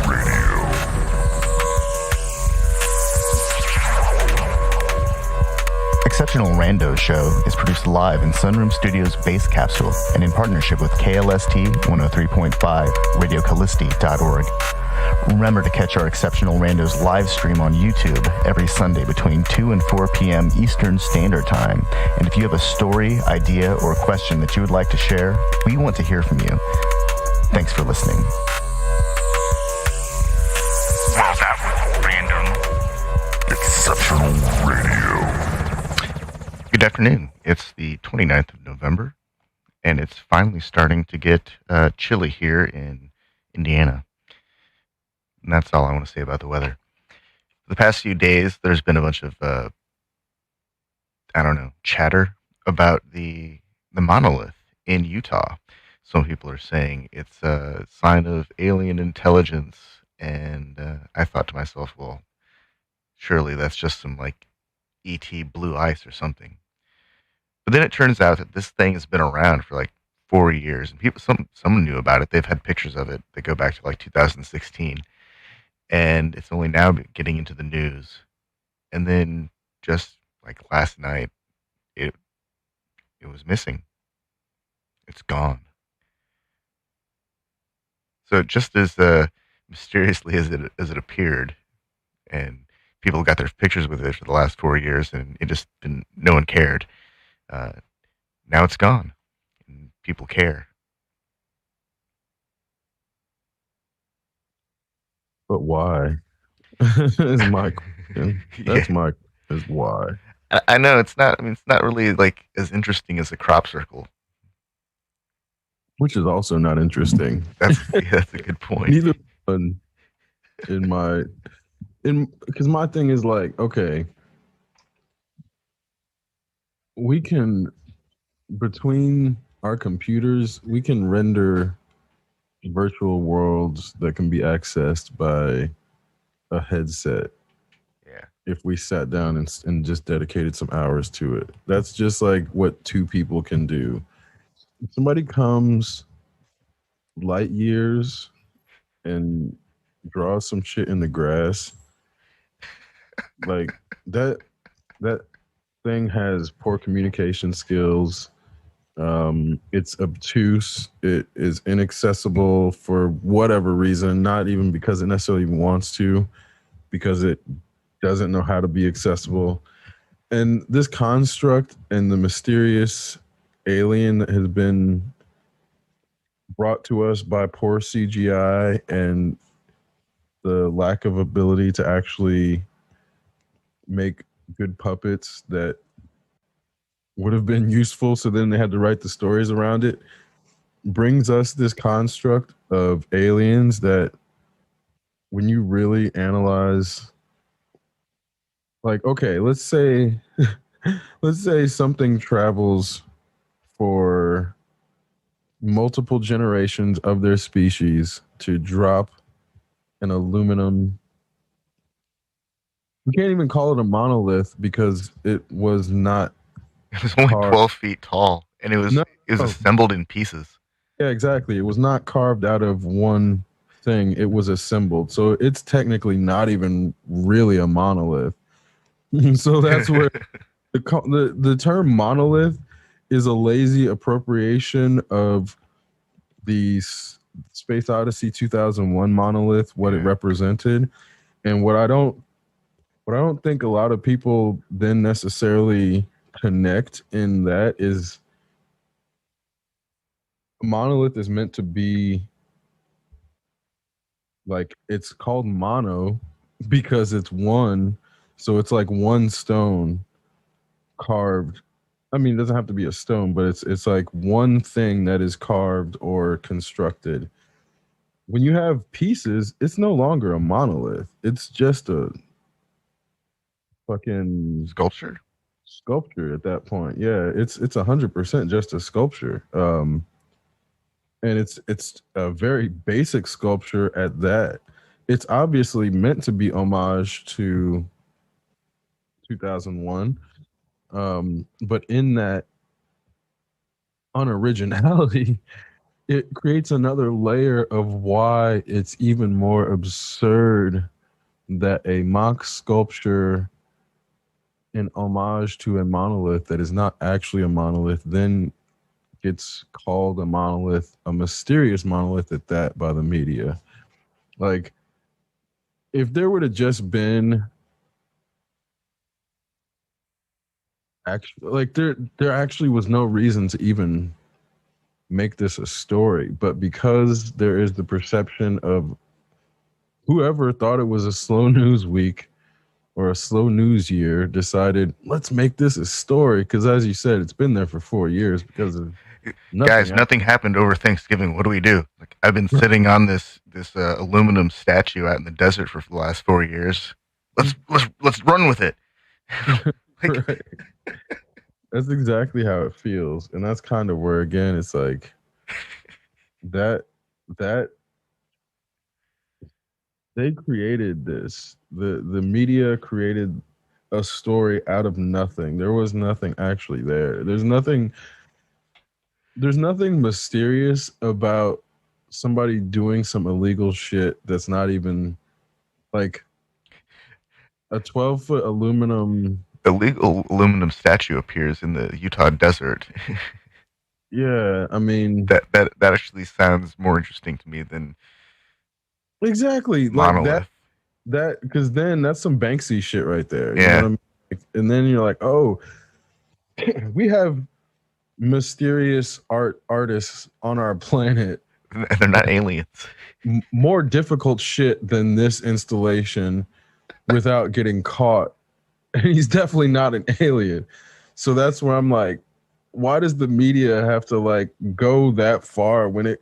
Radio. Exceptional Randos show is produced live in Sunroom Studios' Base Capsule and in partnership with KLST 103.5, RadioCallisti.org. Remember to catch our Exceptional Randos live stream on YouTube every Sunday between 2 and 4 p.m. Eastern Standard Time. And if you have a story, idea, or question that you would like to share, we want to hear from you. Thanks for listening. Well, that was random. Exceptional Radio. Good afternoon. It's the 29th of November, and it's finally starting to get chilly here in Indiana. And that's all I want to say about the weather. For the past few days, there's been a bunch of, chatter about the monolith in Utah. Some people are saying it's a sign of alien intelligence, and I thought to myself, well, surely that's just some, E.T. blue ice or something. But then it turns out that this thing has been around for 4 years, and someone knew about it. They've had pictures of it that go back to 2016. And it's only now getting into the news. And then just last night, it was missing. It's gone. So just as mysteriously as it appeared, and people got their pictures with it for the last 4 years, and it just didn't. No one cared. Now it's gone, and people care. But why? Is my question. That's Yeah. is why. I know it's not. I mean, it's not really as interesting as a crop circle. Which is also not interesting. That's a good point. Neither one because my thing is okay, we can, between our computers, we can render virtual worlds that can be accessed by a headset. Yeah. If we sat down and just dedicated some hours to it. That's just what two people can do. If somebody comes light years and draws some shit in the grass, that thing has poor communication skills. It's obtuse. It is inaccessible for whatever reason, not even because it necessarily wants to, because it doesn't know how to be accessible. And this construct and the mysterious alien that has been brought to us by poor CGI and the lack of ability to actually make good puppets that would have been useful, so then they had to write the stories around it, brings us this construct of aliens that, when you really analyze, okay, let's say something travels for multiple generations of their species to drop an aluminum. We can't even call it a monolith because it was not. It was only 12 feet tall, and it was assembled in pieces. Yeah, exactly. It was not carved out of one thing. It was assembled. So it's technically not even really a monolith. So that's where the term monolith is a lazy appropriation of the Space Odyssey 2001 monolith, what it represented. And what I don't think a lot of people then necessarily connect in that is, a monolith is meant to be it's called mono because it's one, so it's one stone carved. I mean, it doesn't have to be a stone, but it's one thing that is carved or constructed. When you have pieces, it's no longer a monolith. It's just a fucking sculpture at that point. Yeah, it's 100% just a sculpture. And it's a very basic sculpture at that. It's obviously meant to be homage to 2001, but in that unoriginality, it creates another layer of why it's even more absurd that a mock sculpture in homage to a monolith that is not actually a monolith then gets called a monolith, a mysterious monolith at that, by the media. Like, if there would have just been actually, like, there actually was no reason to even make this a story, but because there is the perception of whoever thought it was a slow news week or a slow news year decided, let's make this a story, because as you said, it's been there for 4 years because of nothing Guys, actually. nothing happened over Thanksgiving. What do we do? Like, I've been sitting on this aluminum statue out in the desert for the last 4 years. Let's run with it. Like, Right. That's exactly how it feels. And that's kind of where, again, it's like that that they created this. The media created a story out of nothing. There was nothing actually there. There's nothing mysterious about somebody doing some illegal shit that's not even like a 12-foot aluminum. a legal aluminum statue appears in the Utah desert. Yeah, I mean, That actually sounds more interesting to me than exactly like that. monolith. That because then that's some Banksy shit right there. You know what Yeah, I mean? Like, and then you're like, oh, we have mysterious artists on our planet. they're not aliens. More difficult shit than this installation without getting caught. And he's definitely not an alien. So that's where I'm like, why does the media have to like go that far when it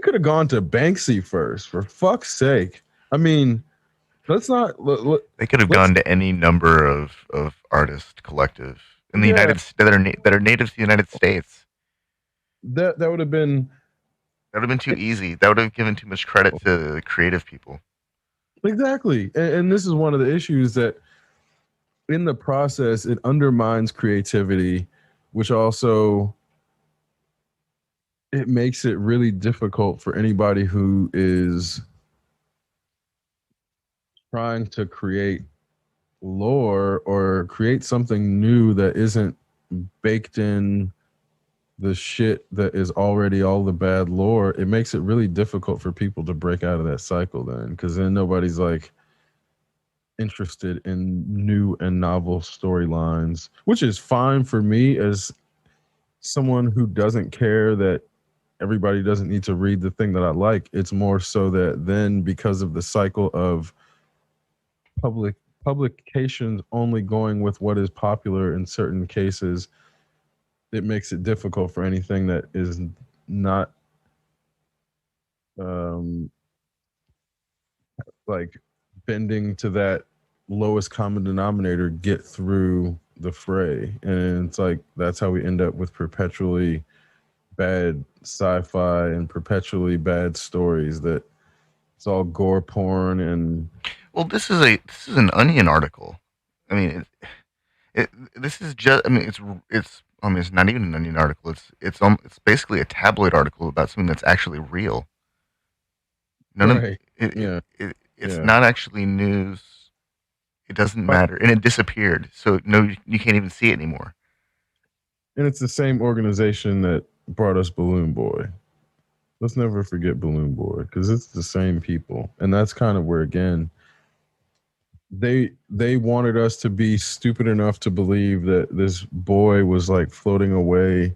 could have gone to Banksy first, for fuck's sake. I mean, let's not They could have let's gone to any number of artist collective in the yeah, that are native to the United States. that would have been That would have been too easy. That would have given too much credit to creative people. exactly. And this is one of the issues that in the process it undermines creativity, which also it makes it really difficult for anybody who is trying to create lore or create something new that isn't baked in the shit that is already all the bad lore. It makes it really difficult for people to break out of that cycle then, because then nobody's like interested in new and novel storylines, which is fine for me as someone who doesn't care that everybody doesn't need to read the thing that I like. It's more so that then, because of the cycle of public publications only going with what is popular in certain cases, it makes it difficult for anything that is not um like bending to that lowest common denominator get through the fray. And it's like that's how we end up with perpetually bad sci-fi and perpetually bad stories that it's all gore porn and Well, this is an Onion article. I mean, this is just. I mean, it's. I mean, it's not even an Onion article. It's basically a tabloid article about something that's actually real. None of right. Yeah. it's Yeah. not actually news. It doesn't Oh, matter, and it disappeared. So no, you can't even see it anymore. and it's the same organization that brought us Balloon Boy. Let's never forget Balloon Boy because it's the same people. And that's kind of where again they wanted us to be stupid enough to believe that this boy was like floating away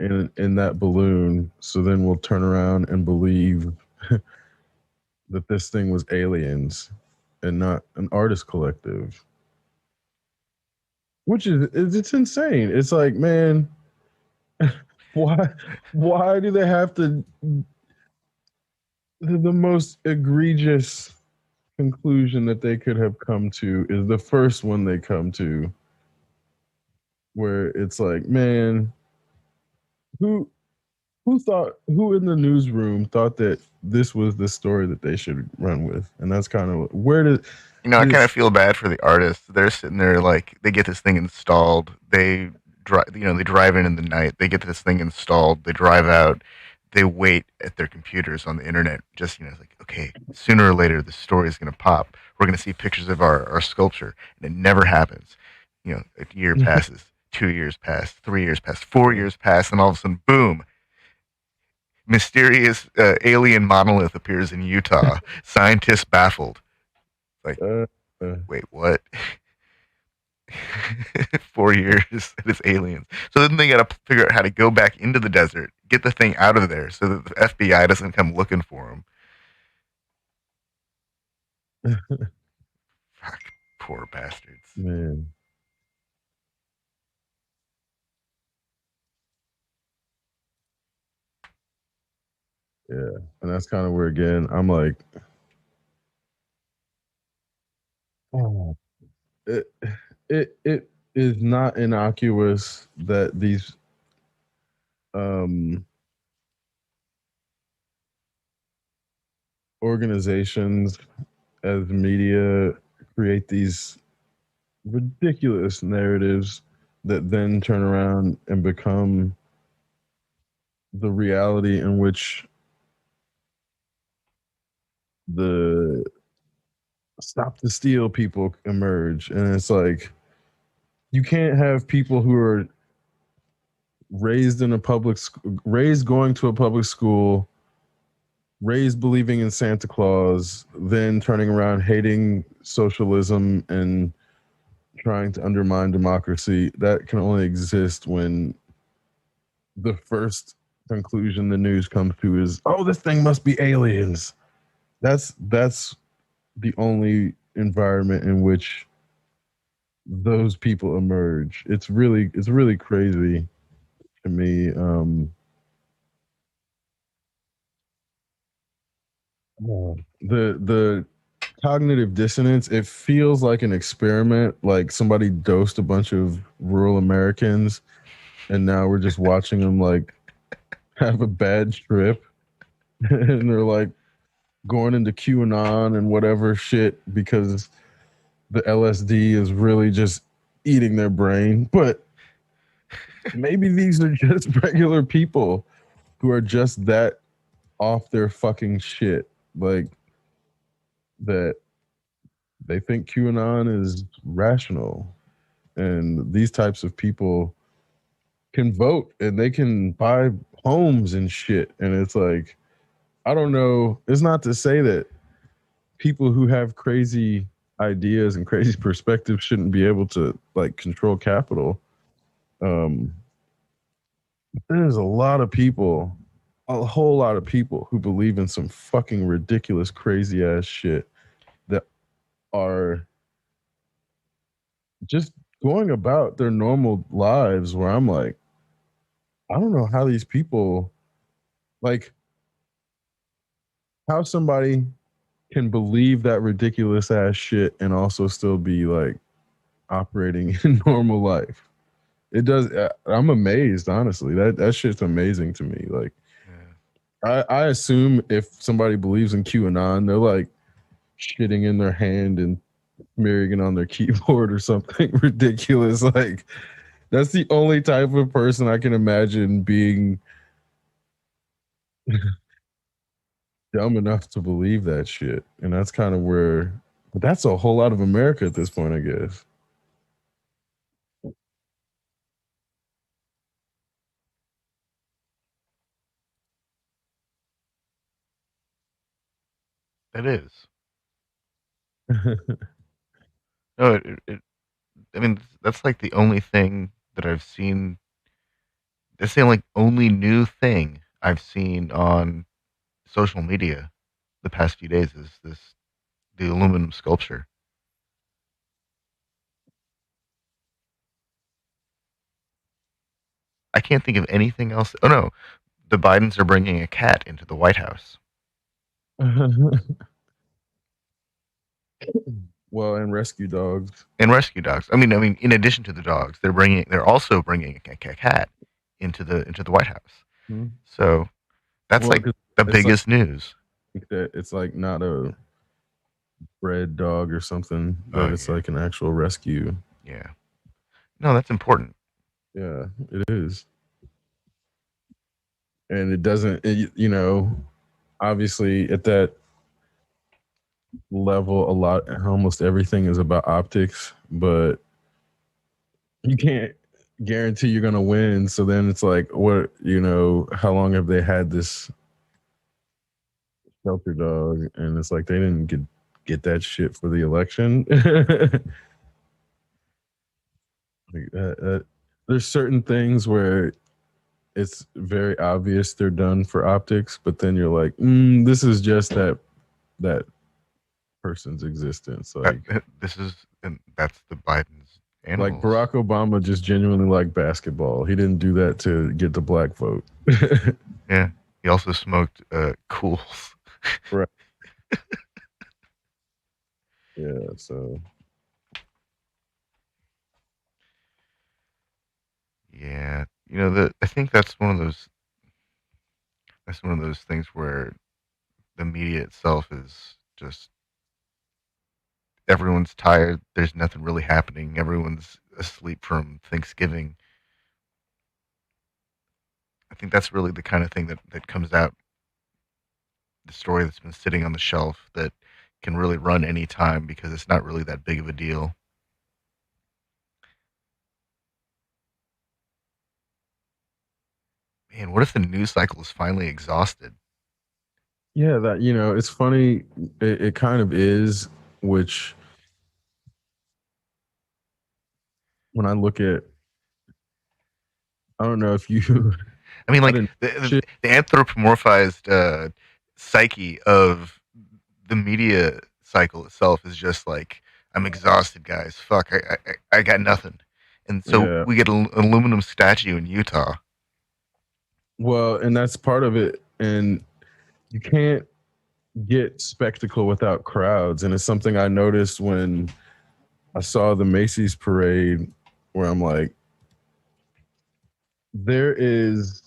in that balloon. So then we'll turn around and believe that this thing was aliens and not an artist collective, which is it's insane. It's like, man, why why do they have to the most egregious conclusion that they could have come to is the first one they come to, where it's like, man, who who in the newsroom thought that this was the story that they should run with? And that's kind of where You know, I did kind it of feel bad for the artists. They're sitting there like they get this thing installed. They drive, they drive in the night. They get this thing installed. They drive out. they wait at their computers on the internet, just it's like, okay, sooner or later the story is going to pop. We're going to see pictures of our sculpture, and it never happens. A year passes, 2 years pass, 3 years pass, 4 years pass, and all of a sudden, boom! Mysterious alien monolith appears in Utah. Scientists baffled. Like, uh, uh, wait, what? 4 years and it's aliens. So then they got to figure out how to go back into the desert, get the thing out of there, so that the FBI doesn't come looking for them. Fuck, poor bastards. man, yeah, and that's kind of where again I'm like, oh, it it is not innocuous that these um organizations as media create these ridiculous narratives that then turn around and become the reality in which the stop the steal people emerge. And it's like you can't have people who are raised in a raised going to a public school, raised believing in Santa Claus, then turning around hating socialism and trying to undermine democracy. That can only exist when the first conclusion the news comes to is, oh, this thing must be aliens. That's the only environment in which those people emerge. It's really crazy to me. The cognitive dissonance, it feels like an experiment, like somebody dosed a bunch of rural Americans and now we're just watching them like have a bad trip and they're like going into QAnon and whatever shit because the LSD is really just eating their brain. But maybe these are just regular people who are just that off their fucking shit. Like that they think QAnon is rational. And these types of people can vote and they can buy homes and shit. And it's like, I don't know. It's not to say that people who have crazy ideas and crazy perspectives shouldn't be able to like control capital. Um, there's a lot of people, a whole lot of people who believe in some fucking ridiculous, crazy ass shit that are just going about their normal lives where I'm like, I don't know how these people, like, how somebody can believe that ridiculous ass shit and also still be like operating in normal life. It does. I'm amazed, honestly. That shit's amazing to me. Like, Yeah. I assume if somebody believes in QAnon, they're like shitting in their hand and smearing it on their keyboard or something ridiculous. Like, that's the only type of person I can imagine being dumb enough to believe that shit. And that's kind of where, but that's a whole lot of America at this point, I guess. It is. No, I mean, that's like the only thing that I've seen. That's the only new thing I've seen on social media the past few days is the aluminum sculpture. I can't think of anything else. Oh no, the Bidens are bringing a cat into the White House. Well, and rescue dogs. And rescue dogs. I mean, in addition to the dogs, they're also bringing a cat into the White House. Hmm. So that's Well, like 'cause the it's like biggest news. that it's like not a bred dog or something, Oh that it's yeah, like an actual rescue. yeah. No, that's important. Yeah, it is. and it doesn't. You know, obviously at that level, a lot, almost everything is about optics, but you can't guarantee you're gonna win. So then it's like, what, you know, how long have they had this shelter dog? And it's like they didn't get that shit for the election. Like, there's certain things where it's very obvious they're done for optics, but then you're like, this is just that person's existence. This is and that's the Biden's Like animals. Barack Obama just genuinely liked basketball. He didn't do that to get the black vote. Yeah. He also smoked cools. Right. Yeah. So Yeah. You know, I think that's one of those things where the media itself is just everyone's tired. There's nothing really happening. Everyone's asleep from Thanksgiving. I think that's really the kind of thing that comes out, the story that's been sitting on the shelf that can really run any time because it's not really that big of a deal. Man, what if the news cycle is finally exhausted? yeah, that, you know, it's funny. It kind of is. Which when I look at, I don't know if you, I mean, I like didn't the watch the, it. the anthropomorphized psyche of the media cycle itself is just like, I'm exhausted, guys. Fuck, I got nothing. And so Yeah. we get an aluminum statue in Utah. Well, and that's part of it. And you can't get spectacle without crowds. And it's something I noticed when I saw the Macy's parade, where I'm like, there is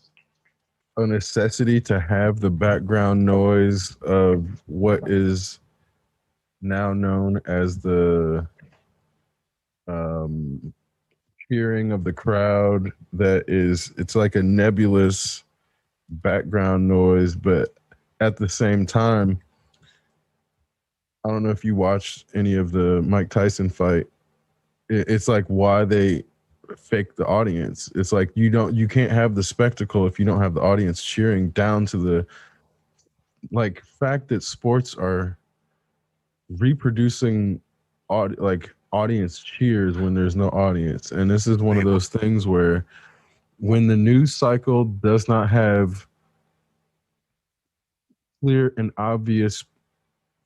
a necessity to have the background noise of what is now known as the um, cheering of the crowd. That is, it's like a nebulous background noise, but at the same time, I don't know if you watched any of the Mike Tyson fight. It's like why they fake the audience. It's like you can't have the spectacle if you don't have the audience cheering, down to the like fact that sports are reproducing like audience cheers when there's no audience. And this is one of Wait, those things where when the news cycle does not have clear and obvious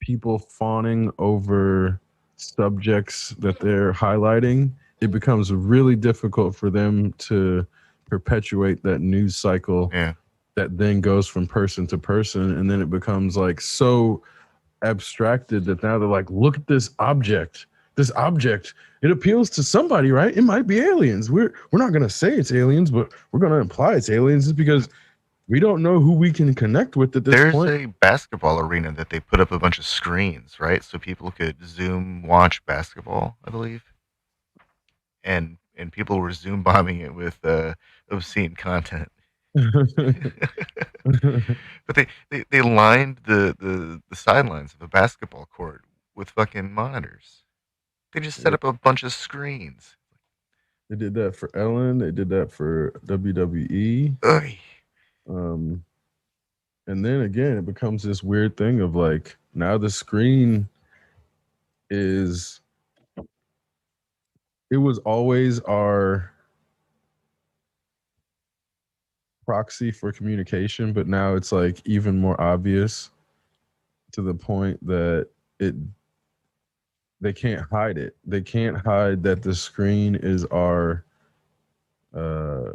people fawning over subjects that they're highlighting, it becomes really difficult for them to perpetuate that news cycle yeah. that then goes from person to person. And then it becomes like so abstracted that now they're like, look at this object. This object, it appeals to somebody, right? It might be aliens. We're not gonna say it's aliens, but we're gonna imply it's aliens just because we don't know who we can connect with at this There's point. a basketball arena that they put up a bunch of screens, right? So people could Zoom watch basketball, I believe. And people were Zoom bombing it with obscene content. But they lined the sidelines of a basketball court with fucking monitors. They just set Yeah, up a bunch of screens. they did that for Ellen. They did that for WWE. Ugh. Um, and then again, it becomes this weird thing of like now the screen is, it was always our proxy for communication, but now it's like even more obvious to the point that it they can't hide it. They can't hide that the screen is our uh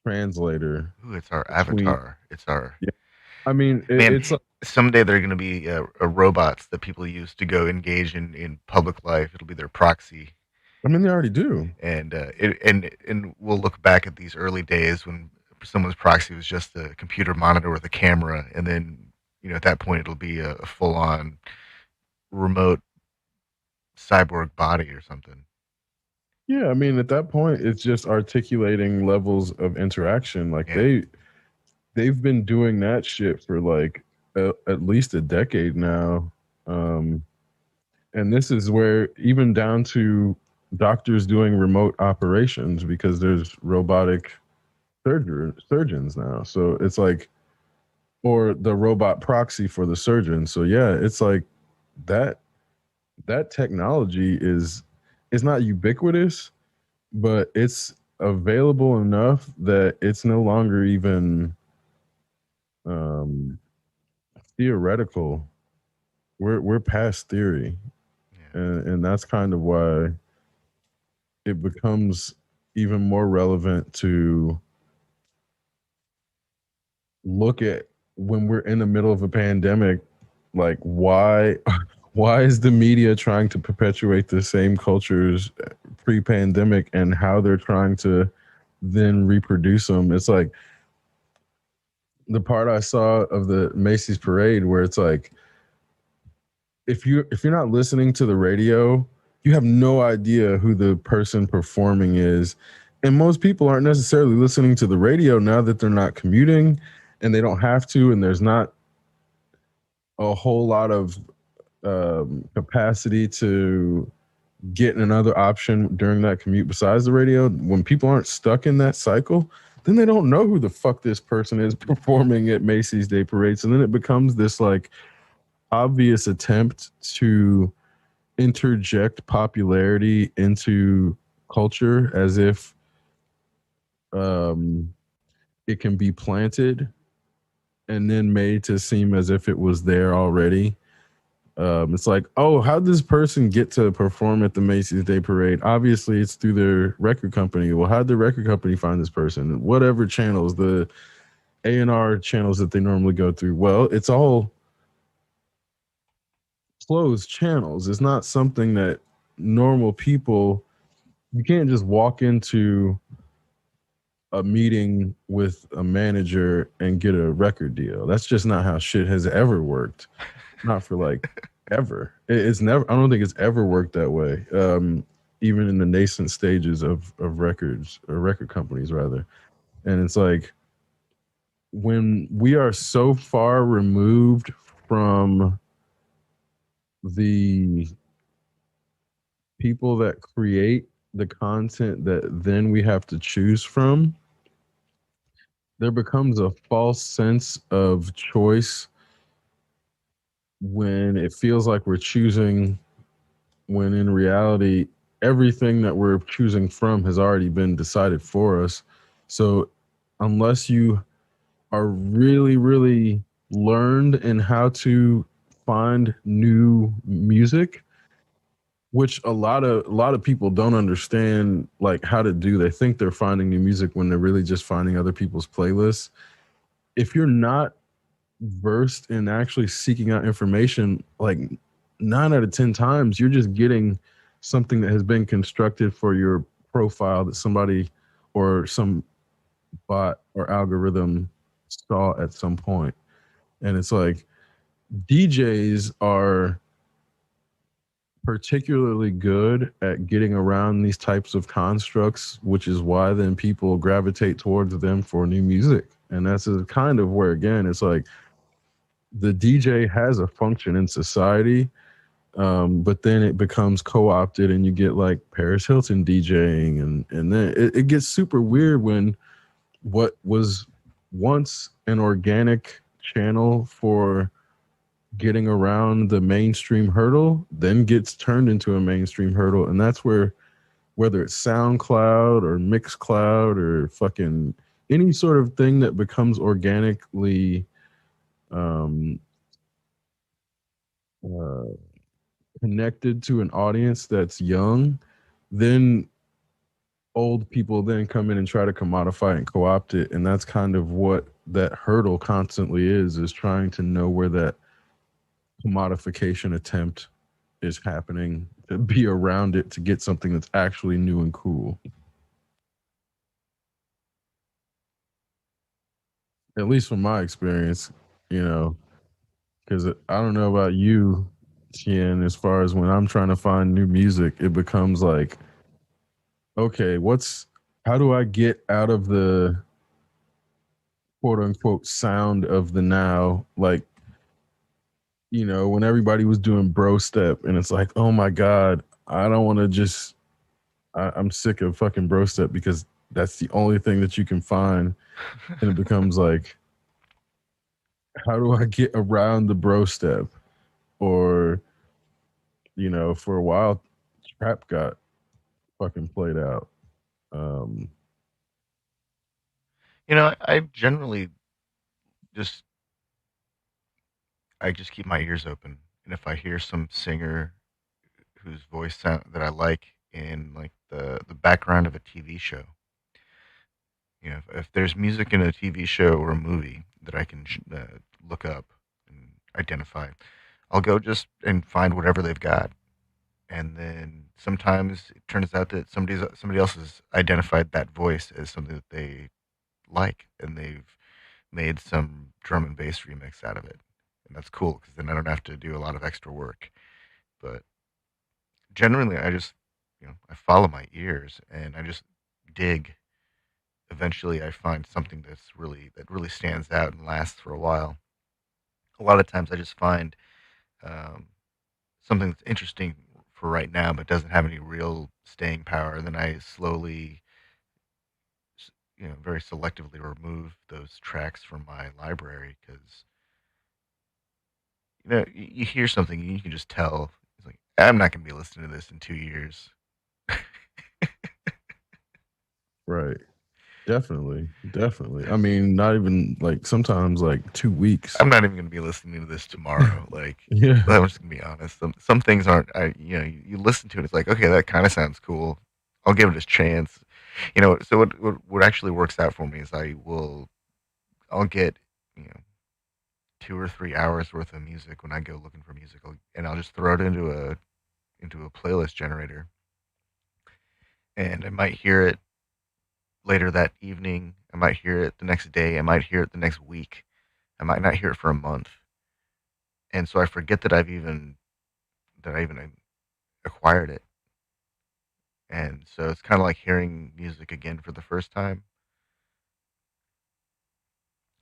translator Ooh, it's our between. avatar. It's our Yeah, I mean man. it's like, Someday they're going to be robots that people use to go engage in public life. It'll be their proxy, I mean they already do. and we'll look back at these early days when someone's proxy was just a computer monitor with a camera, and then at that point it'll be a full on remote cyborg body or something. Yeah, I mean at that point it's just articulating levels of interaction. Like Yeah, they've been doing that shit for like at least a decade now. Um, and this is where even down to doctors doing remote operations because there's robotic surgeons now. So it's like, or the robot proxy for the surgeon. So yeah, it's like that that technology is not ubiquitous, but it's available enough that it's no longer even um, theoretical. We're past theory, Yeah. and that's kind of why it becomes even more relevant to look at when we're in the middle of a pandemic, like why is the media trying to perpetuate the same cultures pre-pandemic and how they're trying to then reproduce them. It's like the part I saw of the Macy's parade where it's like if you're not listening to the radio, you have no idea who the person performing is. And most people aren't necessarily listening to the radio now that they're not commuting and they don't have to, and there's not a whole lot of capacity to get another option during that commute besides the radio. When people aren't stuck in that cycle, then they don't know who the fuck this person is performing at Macy's Day Parade. So then it becomes this like obvious attempt to interject popularity into culture as if um, it can be planted and then made to seem as if it was there already. It's like, oh, how did this person get to perform at the Macy's Day Parade? Obviously, it's through their record company. Well, how did the record company find this person? Whatever channels, the A&R channels that they normally go through. Well, it's all closed channels. It's not something that normal people, you can't just walk into a meeting with a manager and get a record deal. That's just not how shit has ever worked. Not for like ever. It's never. I don't think it's ever worked that way. Even in the nascent stages of records or record companies rather. And it's like when we are so far removed from the people that create the content that then we have to choose from, there becomes a false sense of choice when it feels like we're choosing, when in reality everything that we're choosing from has already been decided for us. So unless you are really really learned in how to find new music, which a lot of people don't understand like how to do, they think they're finding new music when they're really just finding other people's playlists. If you're not versed in actually seeking out information, like 9 out of 10 times, you're just getting something that has been constructed for your profile that somebody or some bot or algorithm saw at some point. And it's like DJs are particularly good at getting around these types of constructs, which is why then people gravitate towards them for new music. And that's kind of where, again, it's like the DJ has a function in society, but then it becomes co-opted, and you get like Paris Hilton DJing, and then it gets super weird when what was once an organic channel for getting around the mainstream hurdle then gets turned into a mainstream hurdle, and that's where whether it's SoundCloud or Mixcloud or fucking any sort of thing that becomes organically um, uh, connected to an audience that's young, then old people then come in and try to commodify and co-opt it. And that's kind of what that hurdle constantly is trying to know where that commodification attempt is happening, to be around it to get something that's actually new and cool. At least from my experience, you know, because I don't know about you, Tien, as far as when I'm trying to find new music, it becomes like, okay, how do I get out of the quote unquote sound of the now. Like, when everybody was doing bro step, and it's like, oh my God, I don't want to just, I'm sick of fucking bro step because that's the only thing that you can find. And it becomes like, how do I get around the bro step? Or, for a while, trap got fucking played out. Um, I generally just I just keep my ears open, and if I hear some singer whose voice sound that I like in like the background of a TV show, if there's music in a TV show or a movie that I can look up and identify, I'll go just and find whatever they've got, and then sometimes it turns out that somebody else has identified that voice as something that they like, and they've made some drum and bass remix out of it, and that's cool because then I don't have to do a lot of extra work. But generally, I follow my ears and I just dig. Eventually, I find something that really stands out and lasts for a while. A lot of times, I just find um, something that's interesting for right now, but doesn't have any real staying power, and then I slowly, very selectively remove those tracks from my library because you hear something and you can just tell. It's like I'm not going to be listening to this in 2 years. right. Definitely. Definitely. I mean, not even like sometimes like 2 weeks. I'm not even going to be listening to this tomorrow. Like, Yeah. I'm just going to be honest. Some things aren't. You listen to it. It's like, okay, that kind of sounds cool. I'll give it a chance. So what actually works out for me is I'll get you know 2 or 3 hours worth of music when I go looking for music, and I'll just throw it into a playlist generator, and I might hear it later that evening. I might hear it the next day. I might hear it the next week. I might not hear it for a month, and so I forget that I even acquired it. And so it's kind of like hearing music again for the first time,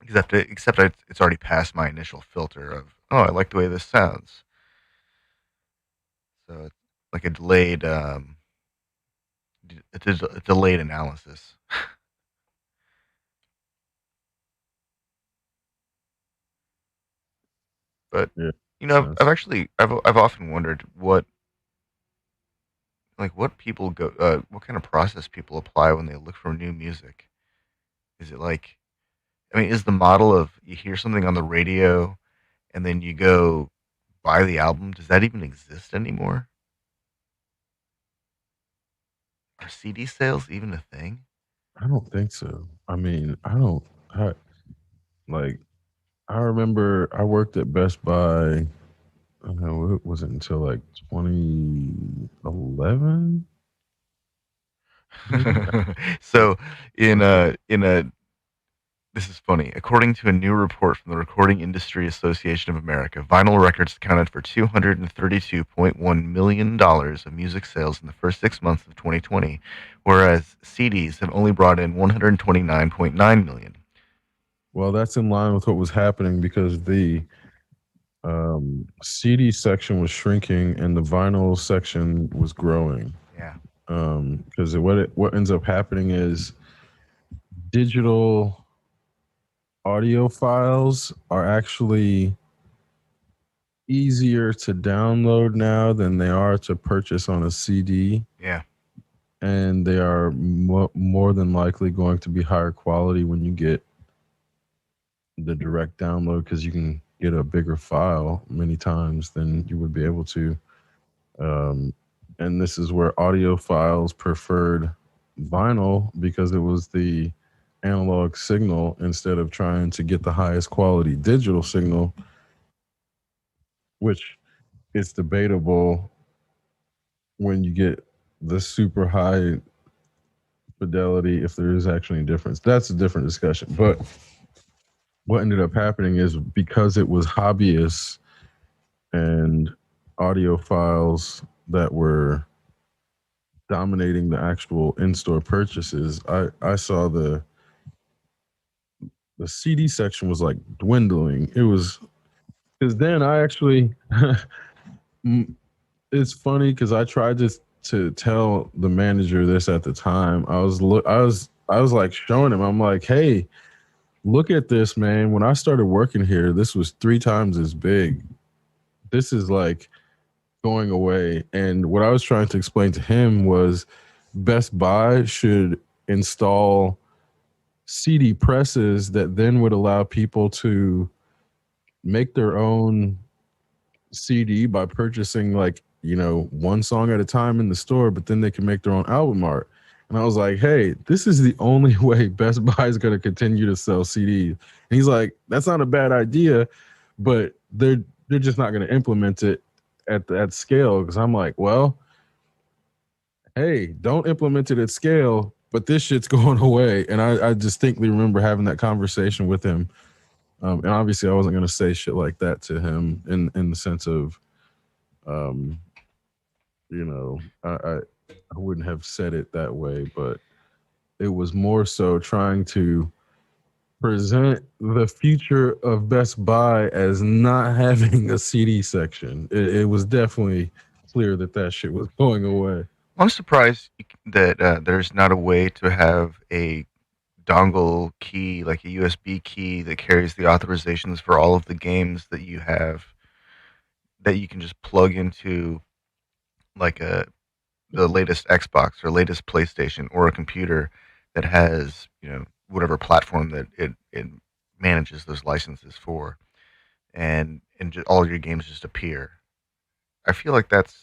except it's already past my initial filter of, oh, I like the way this sounds. So it's like a delayed analysis. But Yeah. I've Sense. actually I've often wondered what kind of process people apply when they look for new music. Is it like, I mean, is the model of you hear something on the radio and then you go buy the album? Does that even exist anymore? Are CD sales even a thing? I don't think so. I mean, I like, I remember I worked at Best Buy. I don't know, it wasn't until like 2011, maybe. So in Something. a this is funny. According to a new report from the Recording Industry Association of America, vinyl records accounted for $232.1 million of music sales in the first 6 months of 2020, whereas CDs have only brought in 129.9 million. Well, that's in line with what was happening because the CD section was shrinking and the vinyl section was growing. Yeah, Because what ends up happening is digital audio files are actually easier to download now than they are to purchase on a CD, yeah, and they are more than likely going to be higher quality when you get the direct download because you can get a bigger file many times than you would be able to. Um, and this is where audiophiles preferred vinyl because it was the analog signal instead of trying to get the highest quality digital signal, which is debatable when you get the super high fidelity if there is actually a difference. That's a different discussion. But what ended up happening is because it was hobbyists and audiophiles that were dominating the actual in-store purchases, I saw the CD section was like dwindling. It was because then I actually, it's funny because I tried to tell the manager this at the time. I was like showing him. I'm like, hey, look at this, man. When I started working here, this was three times as big. This is like going away. And what I was trying to explain to him was Best Buy should install CD presses that then would allow people to make their own CD by purchasing like, one song at a time in the store, but then they can make their own album art. And I was like, hey, this is the only way Best Buy is going to continue to sell CDs. And he's like, that's not a bad idea, but they're just not going to implement it at scale. Because I'm like, well, hey, don't implement it at scale, but this shit's going away. And I distinctly remember having that conversation with him. And obviously, I wasn't going to say shit like that to him in the sense of, um, I wouldn't have said it that way, but it was more so trying to present the future of Best Buy as not having a CD section. It was definitely clear that that shit was going away. I'm surprised that there's not a way to have a dongle key, like a USB key that carries the authorizations for all of the games that you have, that you can just plug into like the latest Xbox or latest PlayStation or a computer that has, whatever platform that it manages those licenses for, and all your games just appear. I feel like that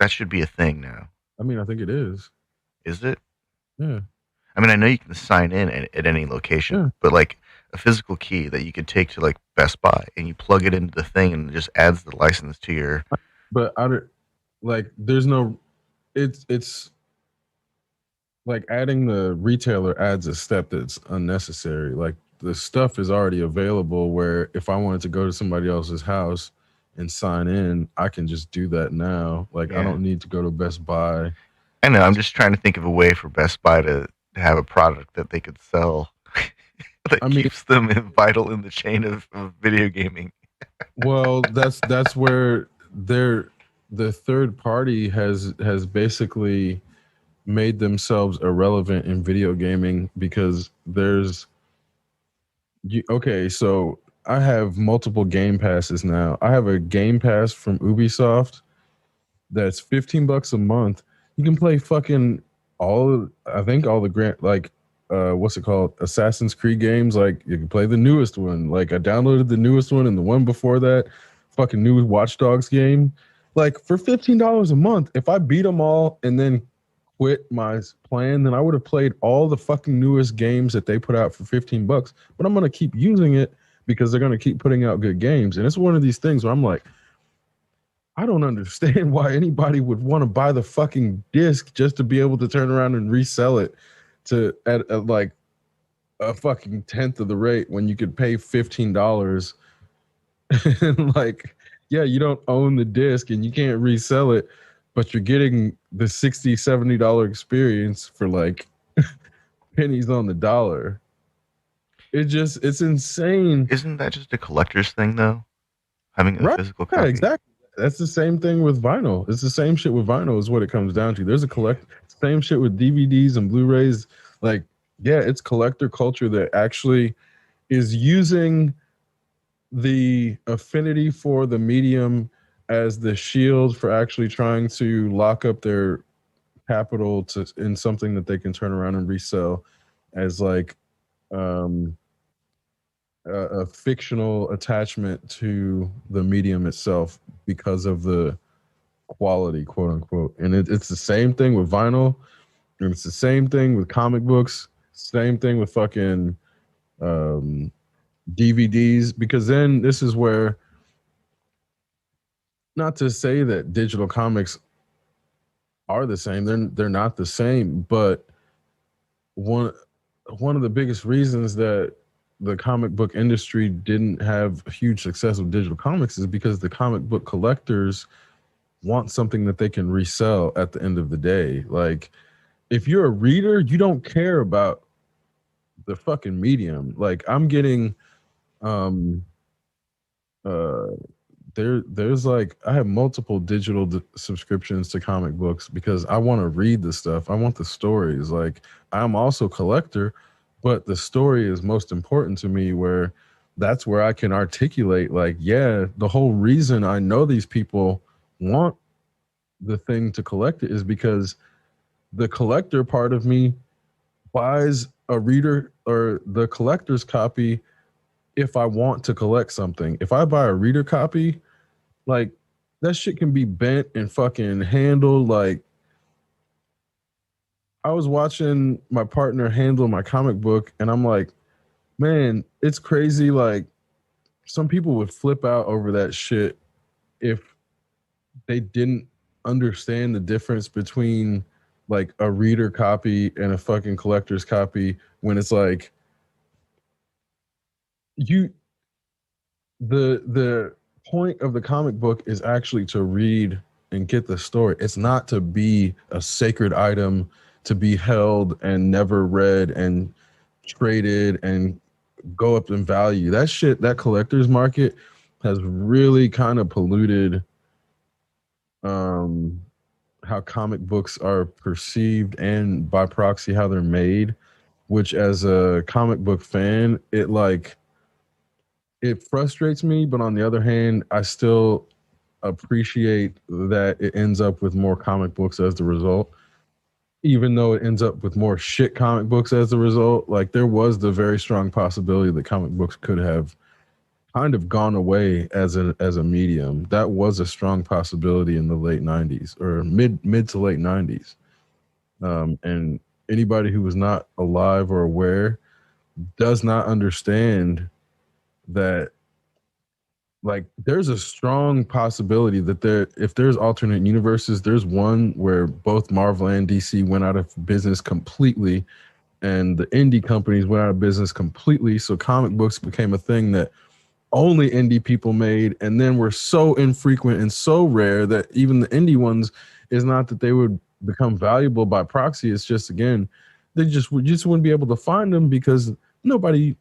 should be a thing now. I mean, I think it is. Is it? Yeah. I mean, I know you can sign in at any location, Yeah. but like a physical key that you could take to like Best Buy and you plug it into the thing and it just adds the license to your. But I don't like there's no it's like adding the retailer adds a step that's unnecessary. Like the stuff is already available where if I wanted to go to somebody else's house and sign in, I can just do that now. Like I Yeah, don't need to go to Best Buy. I know. I'm just trying to think of a way for Best Buy to have a product that they could sell that I mean, keeps them vital in the chain of video gaming. well, that's where they're the third party has basically made themselves irrelevant in video gaming because okay, so I have multiple game passes now. I have a game pass from Ubisoft that's $15 a month. You can play fucking I think all the grand like what's it called? Assassin's Creed games. Like you can play the newest one. Like I downloaded the newest one and the one before that, fucking new Watch Dogs game. Like for $15 a month, if I beat them all and then quit my plan, then I would have played all the fucking newest games that they put out for $15. But I'm gonna keep using it because they're gonna keep putting out good games. And it's one of these things where I'm like, I don't understand why anybody would want to buy the fucking disc just to be able to turn around and resell it at like a fucking tenth of the rate when you could pay $15 and like yeah, you don't own the disc and you can't resell it, but you're getting the $60-$70 experience for like pennies on the dollar. It's insane. Isn't that just a collector's thing though? Having a Right. physical Yeah, copy. exactly. That's the same thing with vinyl. It's the same shit with vinyl is what it comes down to. There's a same shit with DVDs and Blu-rays. Like, yeah, it's collector culture that actually is using the affinity for the medium as the shield for actually trying to lock up their capital to in something that they can turn around and resell as like um a fictional attachment to the medium itself because of the quality, quote unquote. And it's the same thing with vinyl, and it's the same thing with comic books, same thing with fucking um, DVDs. Because then this is where, not to say that digital comics are the same, they're not the same, but one one of the biggest reasons that the comic book industry didn't have huge success with digital comics is because the comic book collectors want something that they can resell at the end of the day. Like if you're a reader, you don't care about the fucking medium. Like I'm getting um uh there's like I have multiple digital subscriptions to comic books because I want to read the stuff. I want the stories. Like I'm also a collector, but the story is most important to me where that's where I can articulate like, yeah, the whole reason I know these people want the thing to collect it is because the collector part of me buys a reader or the collector's copy if I want to collect something. If I buy a reader copy, like that shit can be bent and fucking handled. Like I was watching my partner handle my comic book and I'm like, man, it's crazy. Like some people would flip out over that shit if they didn't understand the difference between like a reader copy and a fucking collector's copy when it's like you the point of the comic book is actually to read and get the story. It's not to be a sacred item to be held and never read and traded and go up in value. That shit, that collector's market has really kind of polluted um how comic books are perceived and by proxy how they're made, which as a comic book fan, it frustrates me, but on the other hand, I still appreciate that it ends up with more comic books as the result. Even though it ends up with more shit comic books as a result, like there was the very strong possibility that comic books could have kind of gone away as a medium. That was a strong possibility in the late '90s or mid to late '90s. And anybody who was not alive or aware does not understand that like there's a strong possibility that there if there's alternate universes there's one where both Marvel and DC went out of business completely and the indie companies went out of business completely, so comic books became a thing that only indie people made and then were so infrequent and so rare that even the indie ones is not that they would become valuable by proxy, it's just again they just wouldn't be able to find them because nobody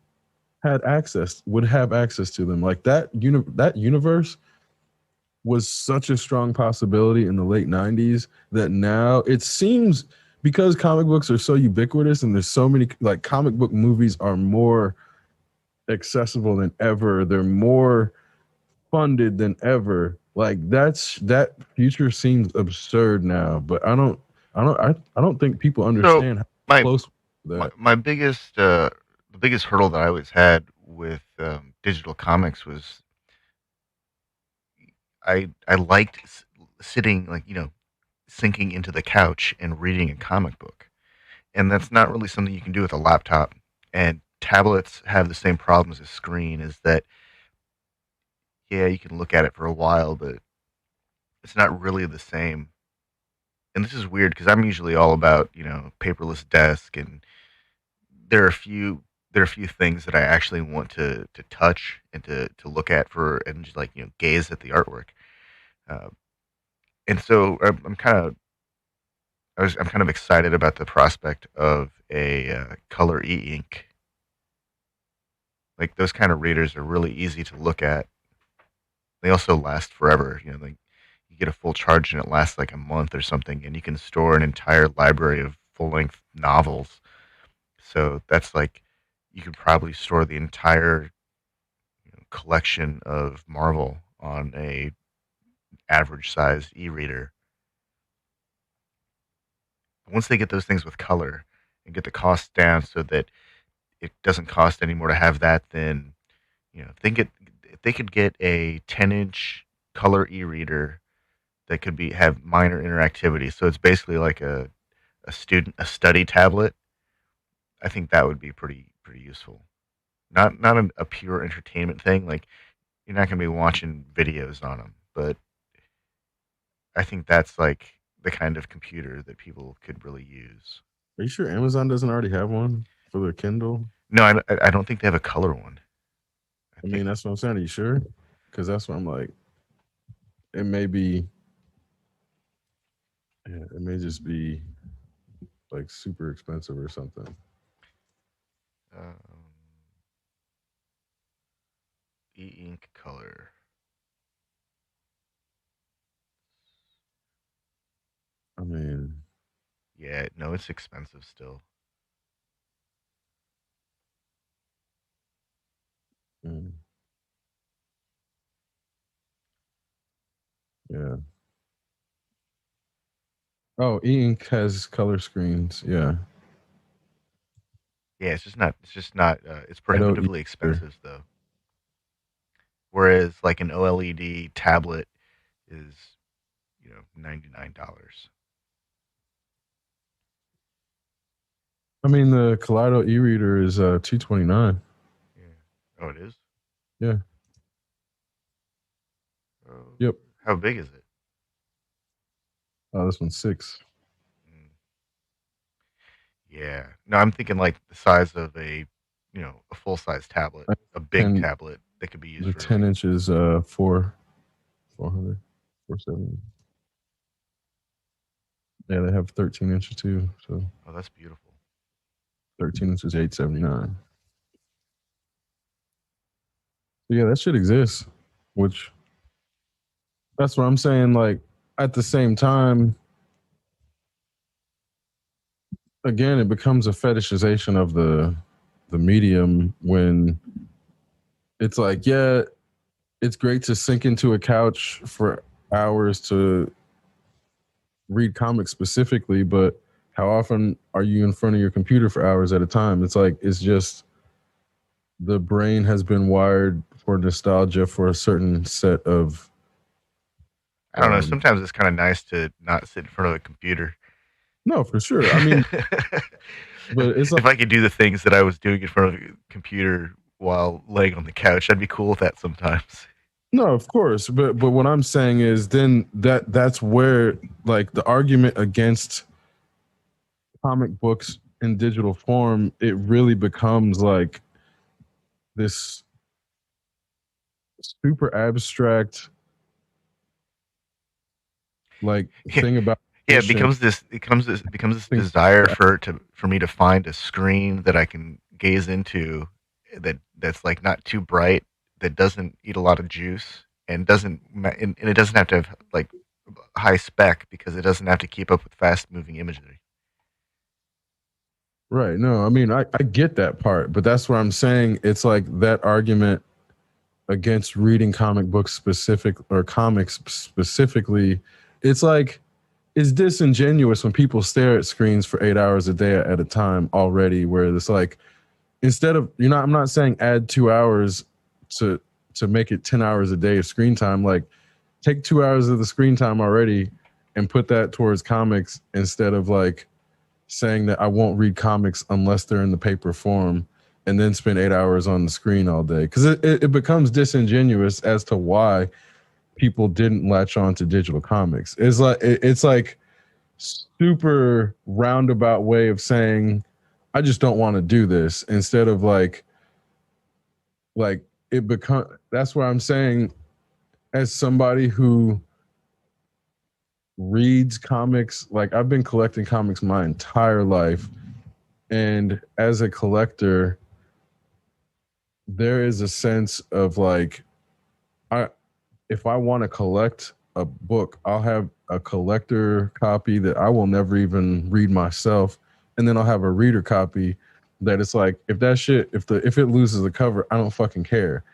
had access would have access to them. Like that universe was such a strong possibility in the late '90s that now it seems because comic books are so ubiquitous and there's so many like comic book movies are more accessible than ever. They're more funded than ever. Like that future seems absurd now, but I don't think people So understand how my close my that. my biggest the biggest hurdle that I always had with digital comics was I liked sitting like sinking into the couch and reading a comic book, and that's not really something you can do with a laptop. And tablets have the same problems as screen. Is that yeah, you can look at it for a while, but it's not really the same. And this is weird because I'm usually all about paperless desk, and there are a few there are a few things that I actually want to touch and to look at for and just like gaze at the artwork. Uh, and so I'm kind of excited about the prospect of a color e-ink. Like those kind of readers are really easy to look at. They also last forever. Like you get a full charge and it lasts like a month or something, and you can store an entire library of full length novels. So that's like you could probably store the entire collection of Marvel on a average size e-reader. Once they get those things with color and get the cost down so that it doesn't cost any more to have that than think it if they could get a 10-inch color e-reader that could be have minor interactivity. So it's basically like a study tablet. I think that would be pretty useful. Not a pure entertainment thing. Like you're not going to be watching videos on them, but I think that's like the kind of computer that people could really use. Are you sure Amazon doesn't already have one for their Kindle? No, I don't think they have a color one. I I mean, think that's what I'm saying. Are you sure? Because that's what I'm like. It may be. Yeah, it may just be like super expensive or something. Um, e-ink color. I mean, Yeah, no, it's expensive still. mm, yeah. Oh, e-ink has color screens. Yeah. Yeah, it's just not. It's Shadow prohibitively ether. expensive though. Whereas like an OLED tablet is, $99. I mean, the Kaleido e-reader is 229. Yeah. Oh, it is. Yeah. Oh, Yep. how big is it? Oh, this one's 6. Mm, yeah. No, I'm thinking like the size of a full size tablet, a big 10 tablet that could be used the for 10 like. inches 400 470. Yeah, they have 13 inches too. So Oh, that's beautiful. 13 inches 879. So yeah, that shit exists, which that's what I'm saying. Like at the same time, again, it becomes a fetishization of the medium when it's like, yeah, it's great to sink into a couch for hours to read comics specifically, but how often are you in front of your computer for hours at a time? It's like it's just the brain has been wired for nostalgia for a certain set of I don't know. um Sometimes it's kind of nice to not sit in front of a computer. no, for sure. I mean, if, but it's like if I could do the things that I was doing in front of a computer while laying on the couch, I'd be cool with that sometimes. no, of course, but what I'm saying is then that's where like the argument against comic books in digital form, it really becomes like this super abstract like Yeah, thing about yeah. mission It becomes this thing desire for me to find a screen that I can gaze into that's like not too bright, that doesn't eat a lot of juice, and and it doesn't have to have like high spec because it doesn't have to keep up with fast moving imagery. right. No, I mean I get that part, but that's what I'm saying. It's like that argument against reading comic books specific or comics specifically, it's like it's disingenuous when people stare at screens for 8 hours a day at a time already, where it's like instead of I'm not saying add 2 hours to make it 10 hours a day of screen time. Like take 2 hours of the screen time already and put that towards comics instead of like saying that I won't read comics unless they're in the paper form and then spend 8 hours on the screen all day. Because it becomes disingenuous as to why people didn't latch on to digital comics. It's like super roundabout way of saying I just don't want to do this instead of like it become that's what I'm saying as somebody who reads comics. Like I've been collecting comics my entire life, and as a collector there is a sense of like I if I want to collect a book, I'll have a collector copy that I will never even read myself, and then I'll have a reader copy that it's like if that shit if it loses the cover, I don't fucking care.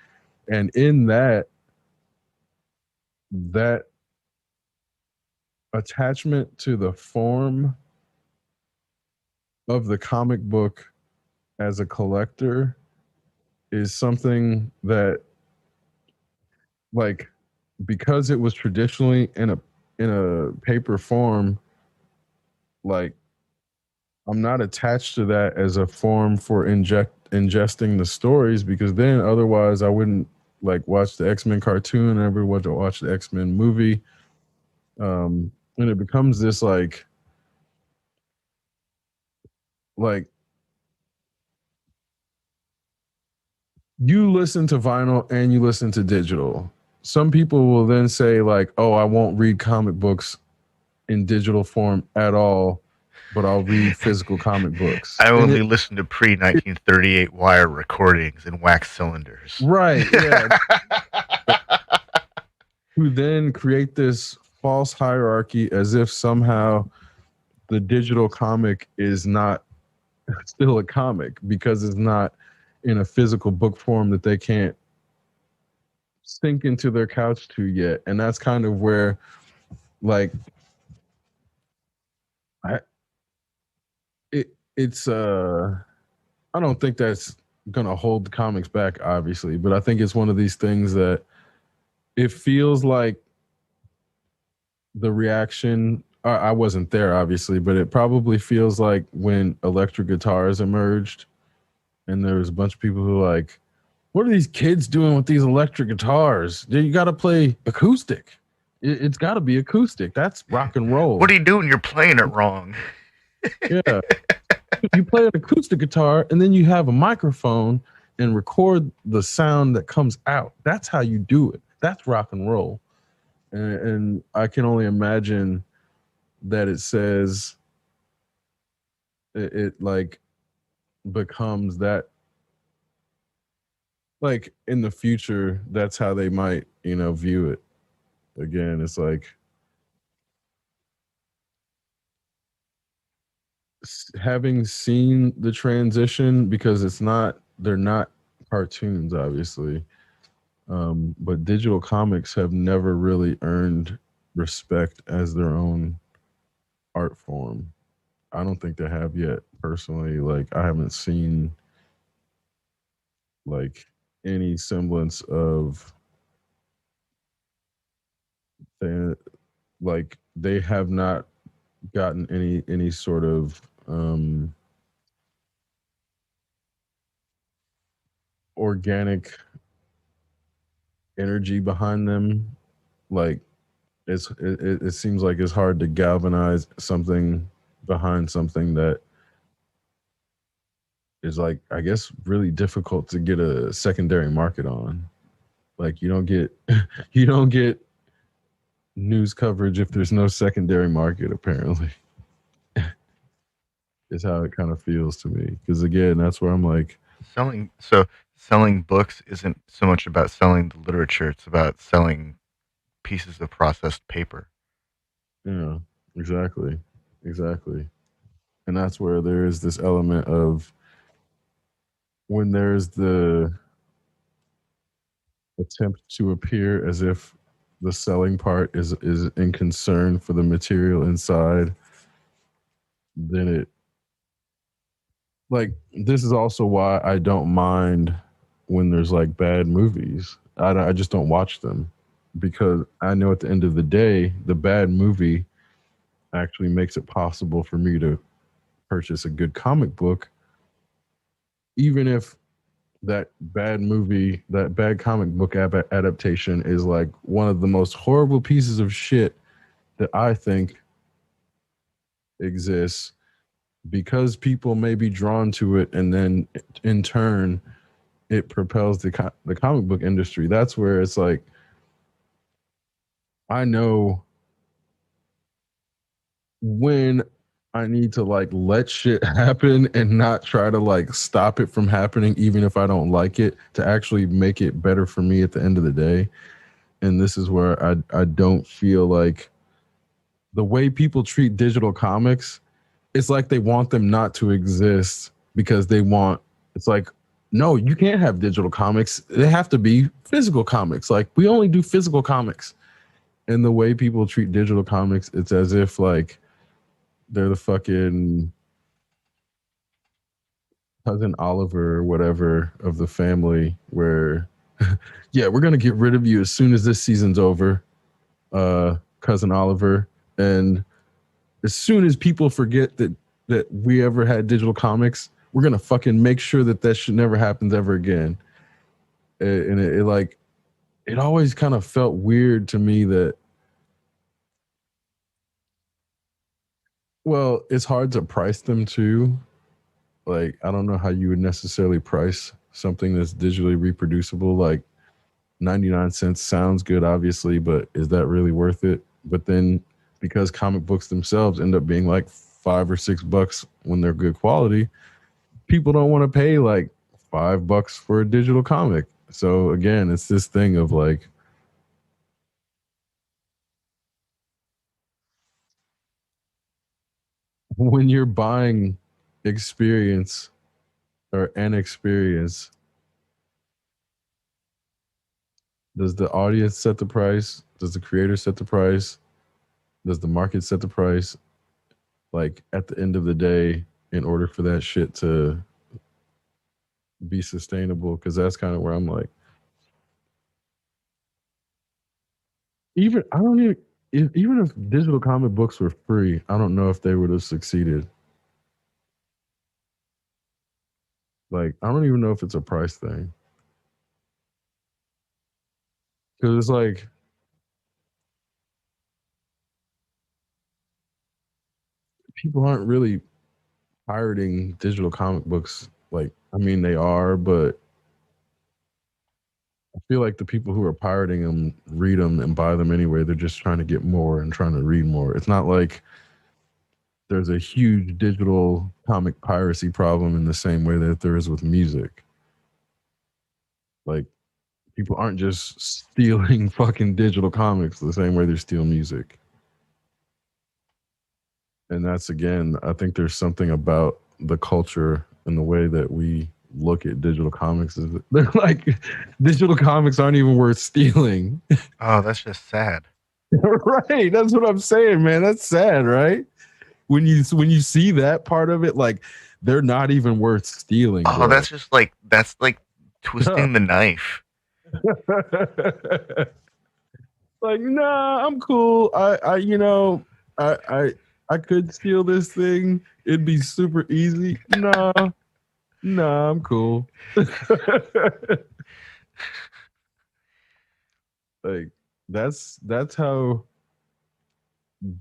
And in that attachment to the form of the comic book as a collector is something that like because it was traditionally in a paper form, like I'm not attached to that as a form for ingesting the stories because then otherwise I wouldn't like watch the X-Men cartoon and ever watch the X-Men movie. And it becomes this like you listen to vinyl and you listen to digital. Some people will then say like, "Oh, I won't read comic books in digital form at all." but I'll read physical comic books. I And only listen to pre 1938 wire recordings and wax cylinders. right, yeah, who then create this false hierarchy as if somehow the digital comic is not still a comic because it's not in a physical book form that they can't sink into their couch to yet. And that's kind of where, like, I it's I don't think that's gonna hold the comics back, obviously, but I think it's one of these things that it feels like the reaction. I wasn't there, obviously, but it probably feels like when electric guitars emerged, and there was a bunch of people who were like, "What are these kids doing with these electric guitars? You got to play acoustic. It's got to be acoustic. That's rock and roll." What are you doing? You're playing it wrong. Yeah, you play an acoustic guitar and then you have a microphone and record the sound that comes out. That's how you do it. That's rock and roll. And I can only imagine that it says it like becomes that, like in the future, that's how they might, view it. Again, it's like having seen the transition, because they're not cartoons, obviously. But digital comics have never really earned respect as their own art form. I don't think they have yet, personally. Like, I haven't seen like any semblance of the, like, they have not gotten any sort of organic energy behind them. Like, it seems like it's hard to galvanize something behind something that is, like, I guess, really difficult to get a secondary market on. Like, you don't get you don't get news coverage if there's no secondary market, apparently. Is how it kind of feels to me, because again, that's where I'm like, Selling books isn't so much about selling the literature, it's about selling pieces of processed paper. yeah, exactly, exactly. And that's where there is this element of, when there's the attempt to appear as if the selling part is in concern for the material inside, then it, like, this is also why I don't mind when there's like bad movies. I just don't watch them, because I know at the end of the day, the bad movie actually makes it possible for me to purchase a good comic book, even if that bad comic book adaptation is like one of the most horrible pieces of shit that I think exists, because people may be drawn to it, and then in turn it propels the comic book industry. That's where it's like, I know when I need to like let shit happen and not try to like stop it from happening, even if I don't like it, to actually make it better for me at the end of the day. And this is where I don't feel like the way people treat digital comics, it's like they want them not to exist, because it's like, no, you can't have digital comics. They have to be physical comics. Like, we only do physical comics. And the way people treat digital comics, it's as if like they're the fucking cousin Oliver or whatever of the family, where yeah, we're gonna get rid of you as soon as this season's over, cousin Oliver. And as soon as people forget that we ever had digital comics, we're gonna fucking make sure that shit never happens ever again. And it like, it always kind of felt weird to me that, well, it's hard to price them too. Like, I don't know how you would necessarily price something that's digitally reproducible. Like, 99 cents sounds good, obviously, but is that really worth it? But then, because comic books themselves end up being like $5 or $6 when they're good quality. People don't want to pay like $5 for a digital comic. So again, it's this thing of like when you're buying experience or an experience, does the audience set the price? Does the creator set the price? Does the market set the price? Like at the end of the day, in order for that shit to be sustainable, because that's kind of where I'm like, even I don't even even if digital comic books were free, I don't know if they would have succeeded. Like I don't even know if it's a price thing because it's like people aren't really pirating digital comic books. Like I mean they are, but I feel like the people who are pirating them read them and buy them anyway. They're just trying to get more and trying to read more. It's not like there's a huge digital comic piracy problem in the same way that there is with music. Like people aren't just stealing fucking digital comics the same way they're stealing music. And that's again, I think there's something about the culture and the way that we look at digital comics is that they're like digital comics aren't even worth stealing. Oh, that's just sad. Right. That's what I'm saying, man. That's sad, right? When you see that part of it, like they're not even worth stealing, Oh, bro. that's like twisting the knife. Like, nah, I'm cool. I, I, I could steal this thing. It'd be super easy. Nah, I'm cool. Like, that's how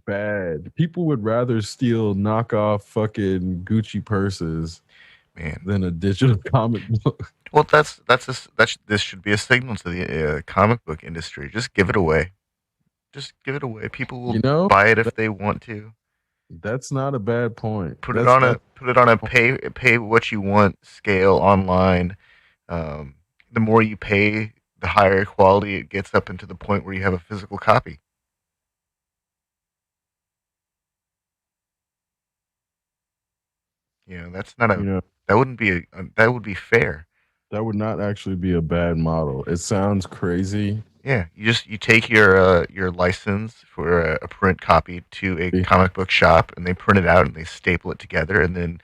bad people would rather steal knockoff fucking Gucci purses Man. than a digital comic book. Well, this should be a signal to the comic book industry. Just give it away. Just give it away. People You will know, buy it if that, they want to. that's not a bad point. Put it on a pay what you want scale online. Um, the more you pay, the higher quality it gets up into the point where you have a physical copy. You know, that's not you a know that wouldn't be that would be fair. that would not actually be a bad model. It sounds crazy. Yeah, you take your license for a print copy to a comic book shop, and they print it out and they staple it together, and then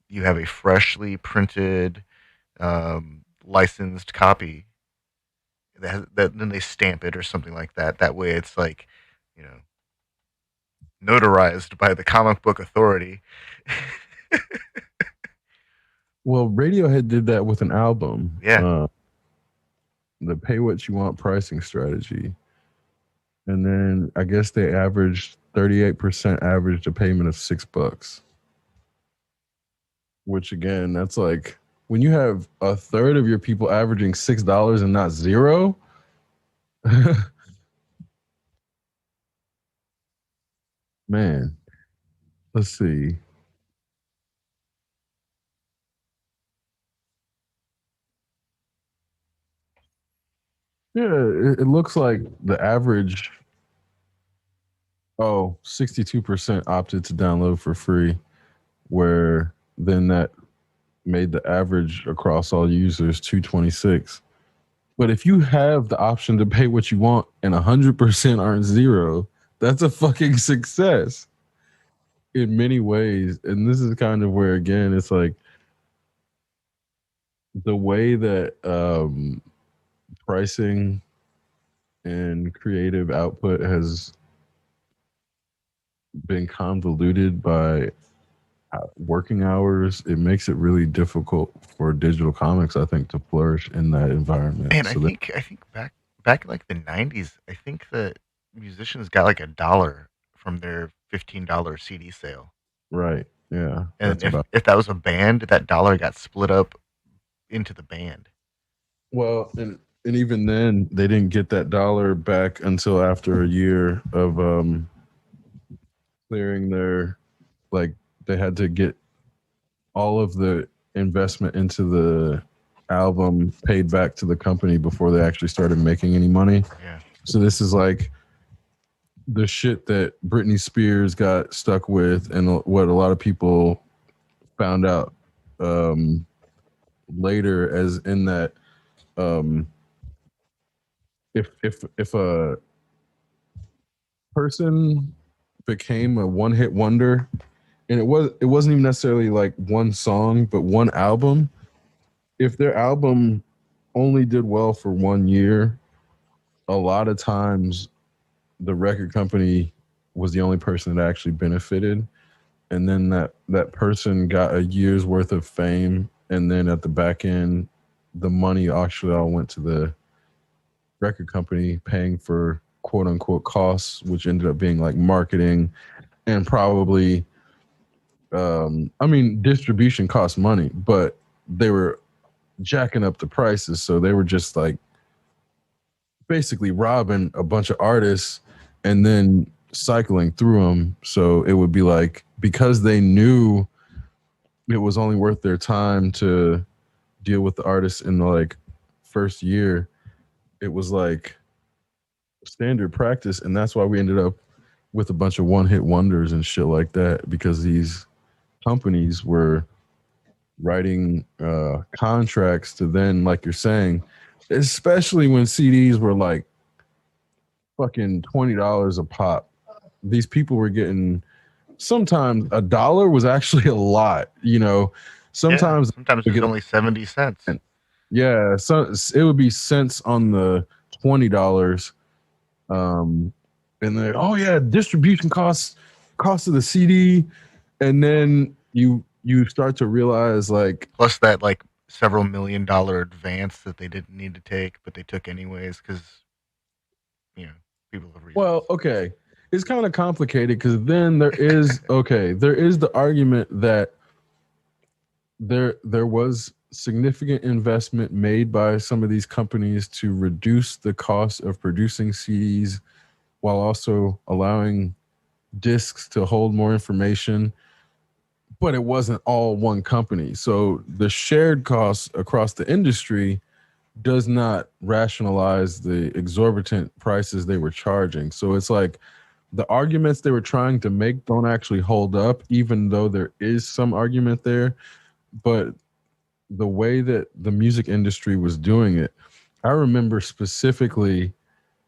you have a freshly printed licensed copy that then they stamp it or something like that. That way, it's like, you know, notarized by the comic book authority. Well, Radiohead did that with an album, Yeah, the pay what you want pricing strategy. And then I guess they averaged 38% averaged a payment of $6, which again, that's like when you have a third of your people averaging $6 and not zero. Man, let's see. Yeah, it looks like the average, oh, 62% opted to download for free, where then that made the average across all users 226. But if you have the option to pay what you want and 100% aren't zero, that's a fucking success in many ways. And this is kind of where, again, it's like the way that pricing and creative output has been convoluted by working hours, it makes it really difficult for digital comics, I think, to flourish in that environment. man, So that, I think back in like the '90s, I think that musicians got like $1 from their $15 CD sale. right, yeah, And that's about. if that was a band, that dollar got split up into the band. Well, and even then, they didn't get that dollar back until after a year of clearing their. Like they had to get all of the investment into the album paid back to the company before they actually started making any money. Yeah. So this is like the shit that Britney Spears got stuck with, and what a lot of people found out um, later, as in that um, if a person became a one hit wonder, and it wasn't even necessarily like one song, but one album. If their album only did well for 1 year, a lot of times the record company was the only person that actually benefited, and then that person got a year's worth of fame, and then at the back end the money actually all went to the record company paying for quote unquote costs, which ended up being like marketing and probably I mean distribution costs money, but they were jacking up the prices, so they were just like basically robbing a bunch of artists and then cycling through them. So it would be like, because they knew it was only worth their time to deal with the artists in the like first year, it was like standard practice. And that's why we ended up with a bunch of one hit wonders and shit like that, because these companies were writing contracts to then, like you're saying, especially when CDs were like fucking $20 a pop. These people were getting, sometimes $1 was actually a lot, you know. Yeah. Sometimes Sometimes we it was get only 70 cents. yeah, so it would be cents on the $20. Um and then, oh yeah, distribution costs, cost of the CD, and then you start to realize like, Plus that like several $1 million advance that they didn't need to take, but they took anyways because you know people have well, reasons. okay, it's kind of complicated because then there is, okay, there is the argument that there was significant investment made by some of these companies to reduce the cost of producing CDs while also allowing discs to hold more information, but it wasn't all one company. So the shared costs across the industry does not rationalize the exorbitant prices they were charging. So it's like the arguments they were trying to make don't actually hold up, even though there is some argument there. But the way that the music industry was doing it, I remember specifically,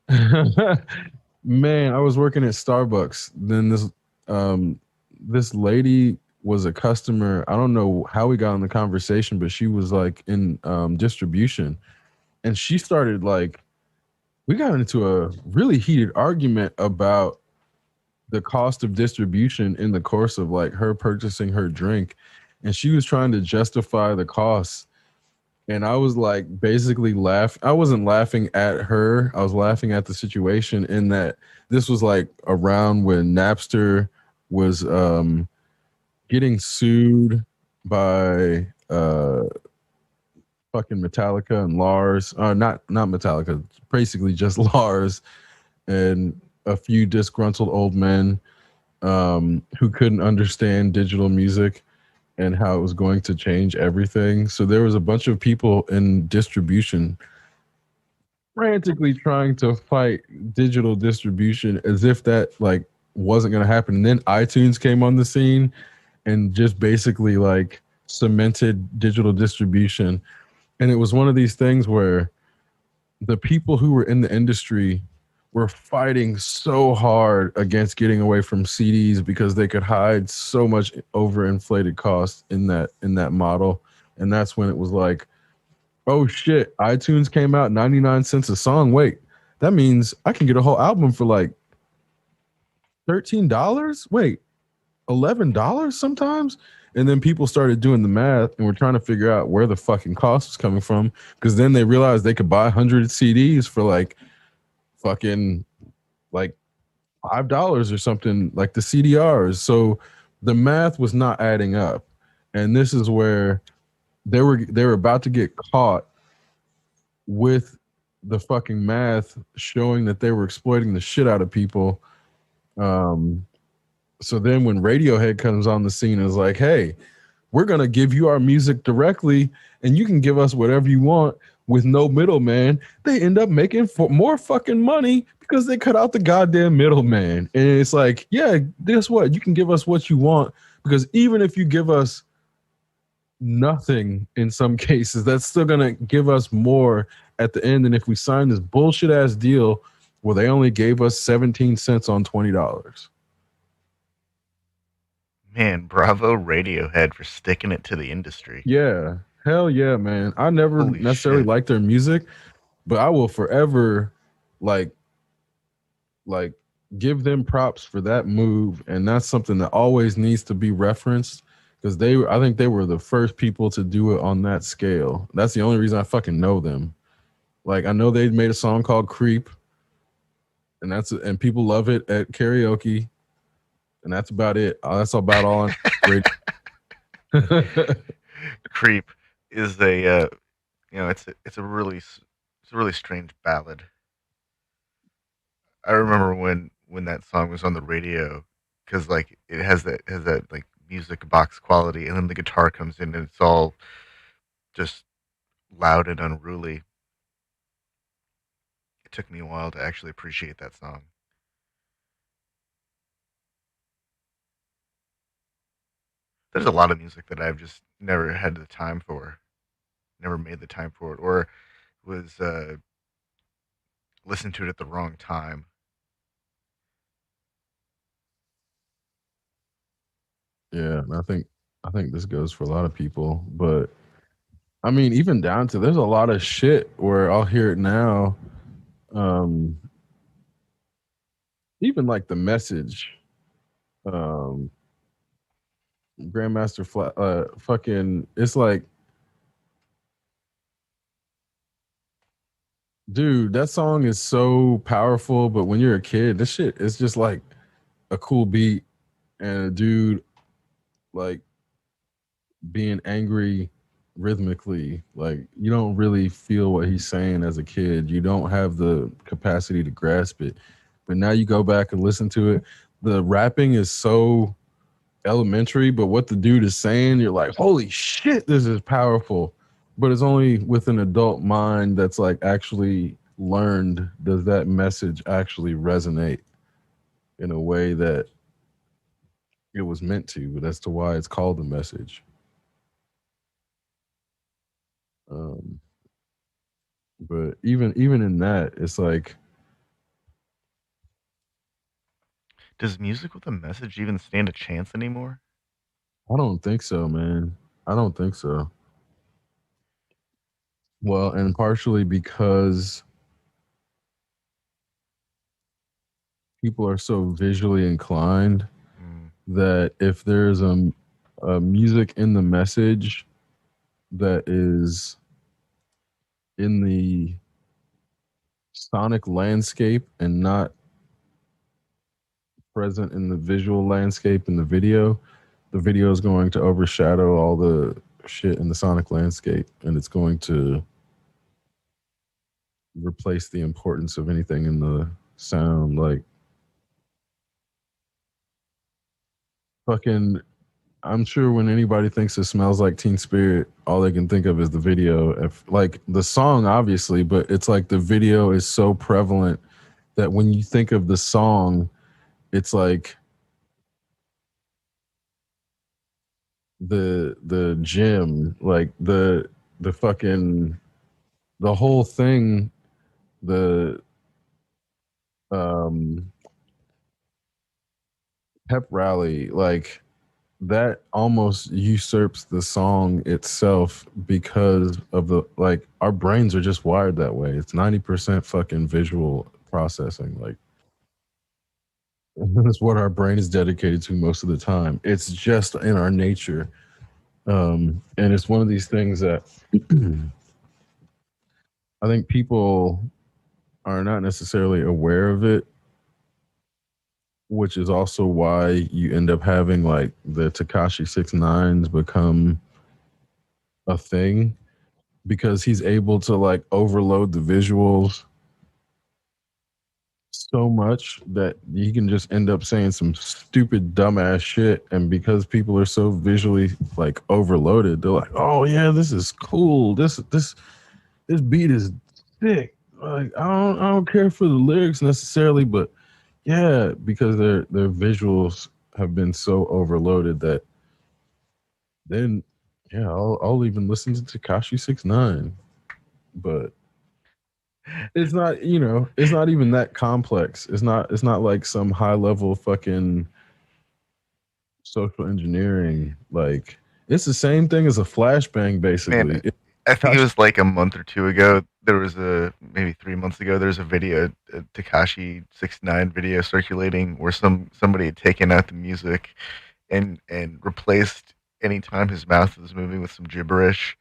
man, I was working at Starbucks. Then this lady was a customer. I don't know how we got in the conversation, but she was like in distribution, and she started like, we got into a really heated argument about the cost of distribution in the course of like her purchasing her drink, and she was trying to justify the costs. And I was like basically I wasn't laughing at her. I was laughing at the situation, in that this was like around when Napster was getting sued by fucking Metallica and Lars. Not Metallica, basically just Lars and a few disgruntled old men who couldn't understand digital music and how it was going to change everything. So there was a bunch of people in distribution frantically trying to fight digital distribution as if that like wasn't going to happen. And then iTunes came on the scene and just basically like cemented digital distribution. And it was one of these things where the people who were in the industry were fighting so hard against getting away from CDs because they could hide so much overinflated costs in that model. And that's when it was like, oh shit, iTunes came out 99 cents a song. Wait, that means I can get a whole album for like $13? Wait, $11 sometimes? And then people started doing the math and were trying to figure out where the fucking cost was coming from, because then they realized they could buy 100 CDs for like fucking like $5 or something, like the CDRs. So the math was not adding up. And this is where they were about to get caught with the fucking math showing that they were exploiting the shit out of people. Um, So then when Radiohead comes on the scene and is like, hey, we're going to give you our music directly and you can give us whatever you want with no middleman, they end up making more fucking money because they cut out the goddamn middleman. And it's like, yeah, guess what? You can give us what you want because even if you give us nothing in some cases, that's still going to give us more at the end than if we sign this bullshit ass deal where they only gave us 17 cents on $20. Man, bravo Radiohead for sticking it to the industry. Yeah. Hell yeah, man. I never Holy necessarily shit. liked their music, but I will forever like like give them props for that move, and that's something that always needs to be referenced because I think they were the first people to do it on that scale. That's the only reason I fucking know them. Like I know they made a song called Creep, and people love it at karaoke, and that's about it. That's about all on radio. Creep is it's a really it's a really strange ballad. I remember when that song was on the radio cuz like it has that like music box quality and then the guitar comes in and it's all just loud and unruly. It took me a while to actually appreciate that song. There's a lot of music that I've just never had the time for, never made the time for it, or was listened to it at the wrong time. Yeah, and I think this goes for a lot of people, but I mean, even down to there's a lot of shit where I'll hear it now. Um, even like the message, um, Grandmaster Flat, fucking, it's like, dude, that song is so powerful. But when you're a kid, this shit is just like a cool beat and a dude like being angry rhythmically. Like you don't really feel what he's saying as a kid. You don't have the capacity to grasp it. But now you go back and listen to it. The rapping is so elementary, but what the dude is saying, you're like, holy shit, this is powerful. But it's only with an adult mind that's like actually learned does that message actually resonate in a way that it was meant to. But that's to why it's called the message. Um, but even in that, it's like Does music with a message even stand a chance anymore? I don't think so, man. I don't think so. Well, and partially because people are so visually inclined Mm. that if there's a music in the message that is in the sonic landscape and not present in the visual landscape in the video is going to overshadow all the shit in the sonic landscape and it's going to replace the importance of anything in the sound. Like fucking I'm sure when anybody thinks it smells like Teen Spirit, all they can think of is the video. If like the song, obviously, but it's like the video is so prevalent that when you think of the song, it's like the gym, like the fucking the whole thing, the um pep rally, like that almost usurps the song itself because of the like our brains are just wired that way. It's 90% fucking visual processing. Like that's what our brain is dedicated to most of the time. It's just in our nature. And it's one of these things that I think people are not necessarily aware of it, which is also why you end up having like the Takashi 6 9s become a thing because he's able to like overload the visuals so much that you can just end up saying some stupid dumbass shit, and because people are so visually like overloaded, they're like, oh yeah, this is cool, this beat is sick. Like I don't care for the lyrics necessarily, but yeah, because their visuals have been so overloaded that then yeah, I'll even listen to Takashi 69. But it's not, it's not even that complex. It's not like some high level fucking social engineering. Like it's the same thing as a flashbang Man, basically. I think it Takashi was like a month or two ago. There was maybe 3 months ago. There was a video, a Takashi 69 video circulating where somebody had taken out the music and replaced any time his mouth was moving with some gibberish.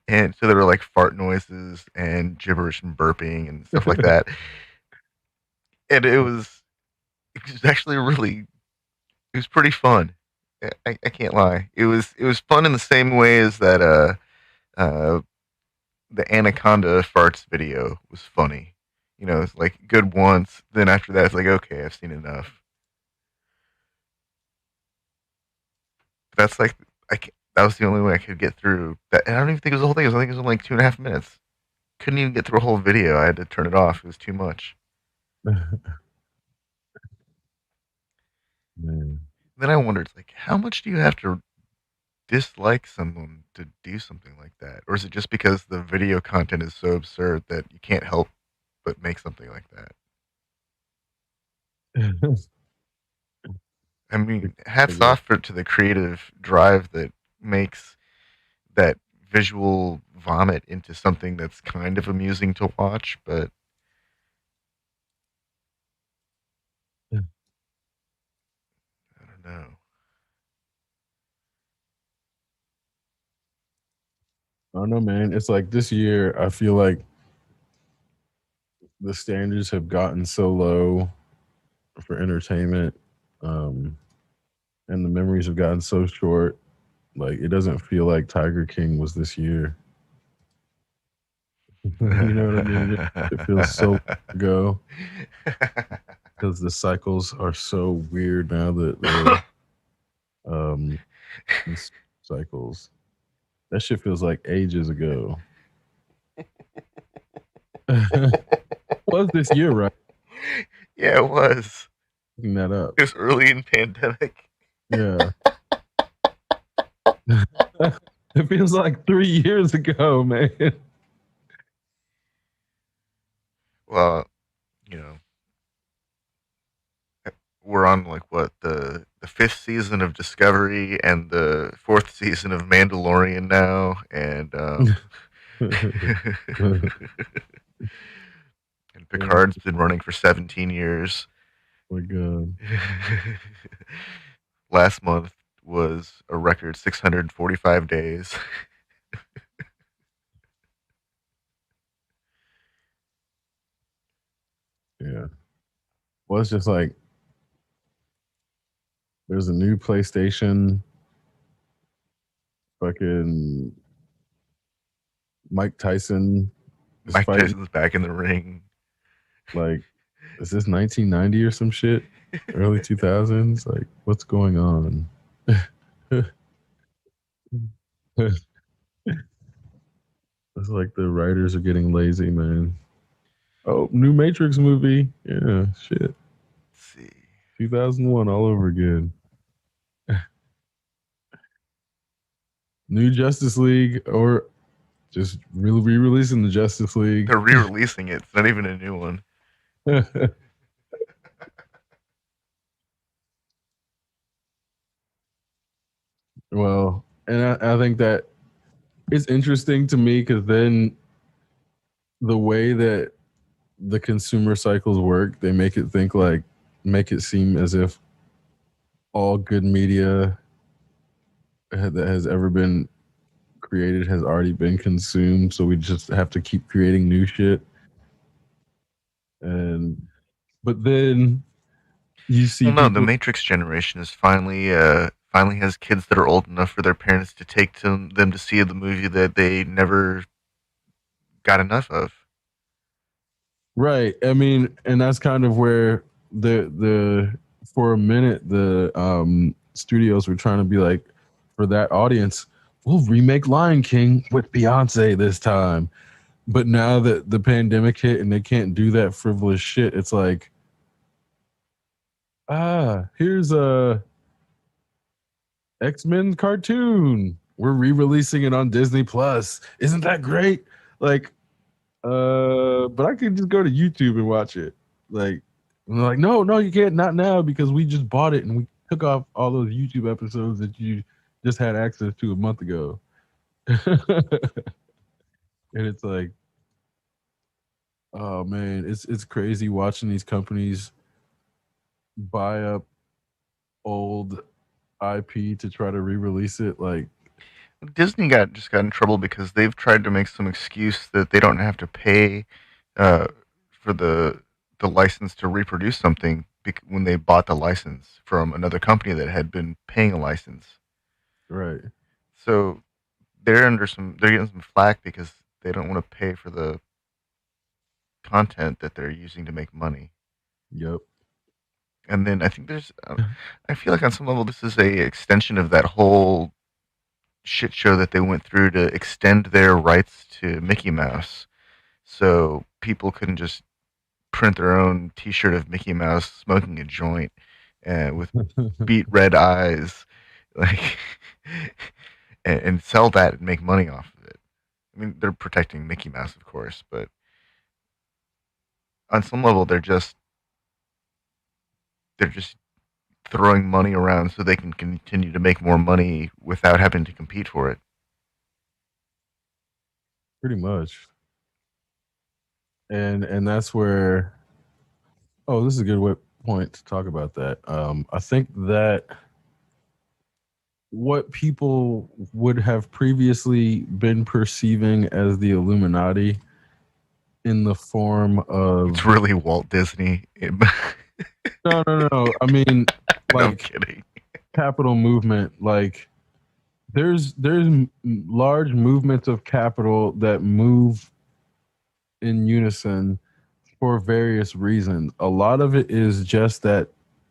And so there were like fart noises and gibberish and burping and stuff like that. And it was actually really it was pretty fun. I can't lie. It was fun in the same way as that uh the Anaconda farts video was funny. It's like good once, then after that it's like okay, I've seen enough. But that's like that was the only way I could get through that. And I don't even think it was the whole thing. I think it was only like 2.5 minutes. Couldn't even get through a whole video. I had to turn it off. It was too much. Man, Then I wondered, like, how much do you have to dislike someone to do something like that? Or is it just because the video content is so absurd that you can't help but make something like that? I mean, I hats guess. off to the creative drive that makes that visual vomit into something that's kind of amusing to watch, but I don't know. I don't know, man. It's like this year, I feel like the standards have gotten so low for entertainment, um, and the memories have gotten so short. Like it doesn't feel like Tiger King was this year. You know what I mean? It feels so long ago because the cycles are so weird now that um these cycles. That shit feels like ages ago. Was this year, right? Yeah, it was. Looking that up. It was early in pandemic. Yeah. It feels like 3 years ago, man. Well, you know, we're on like what the fifth season of Discovery and the fourth season of Mandalorian now, and and Oh Picard's been running for 17 years. my god. Last month was a record 645 days. Yeah. Well, it's just like there's a new PlayStation. Fucking Mike Tyson is Mike fighting. Tyson's back in the ring. Like, is this 1990 or some shit? Early 2000s? Like, what's going on? It's like the writers are getting lazy, man. Oh, new Matrix movie. Yeah, shit. Let's see. 2001 all over again. New Justice League or just re-releasing the Justice League. They're re-releasing it. It's not even a new one. Well, and I think that it's interesting to me because then the way that the consumer cycles work, they make it seem as if all good media that has ever been created has already been consumed. So we just have to keep creating new shit. And but then you see Well, no, the people. Matrix generation is finally has kids that are old enough for their parents to take them to see the movie that they never got enough of. Right. I mean, and that's kind of where the for a minute the studios were trying to be like, for that audience, we'll remake Lion King with Beyonce this time. But now that the pandemic hit and they can't do that frivolous shit, it's like, here's a X-Men cartoon. We're re-releasing it on Disney Plus. Isn't that great? Like, but I could just go to YouTube and watch it. Like, and they're like, no, no, you can't, not now, because we just bought it and we took off all those YouTube episodes that you just had access to a month ago. And it's like, oh man, it's crazy watching these companies buy up old IP to try to re-release it. Like, Disney got in trouble because they've tried to make some excuse that they don't have to pay uh, for the license to reproduce something when they bought the license from another company that had been paying a license. right, So they're getting some flack because they don't want to pay for the content that they're using to make money. yep. And then I feel like on some level this is a extension of that whole shit show that they went through to extend their rights to Mickey Mouse, so people couldn't just print their own T-shirt of Mickey Mouse smoking a joint with beet red eyes, like, and sell that and make money off of it. I mean, they're protecting Mickey Mouse, of course, but on some level, they're just throwing money around so they can continue to make more money without having to compete for it. Pretty much. And that's where, oh, this is a good point to talk about that. I think that what people would have previously been perceiving as the Illuminati in the form It's of, really Walt Disney. no, no, no, no. I mean, No, I'm like kidding. capital movement, like there's large movements of capital that move in unison for various reasons. A lot of it is just that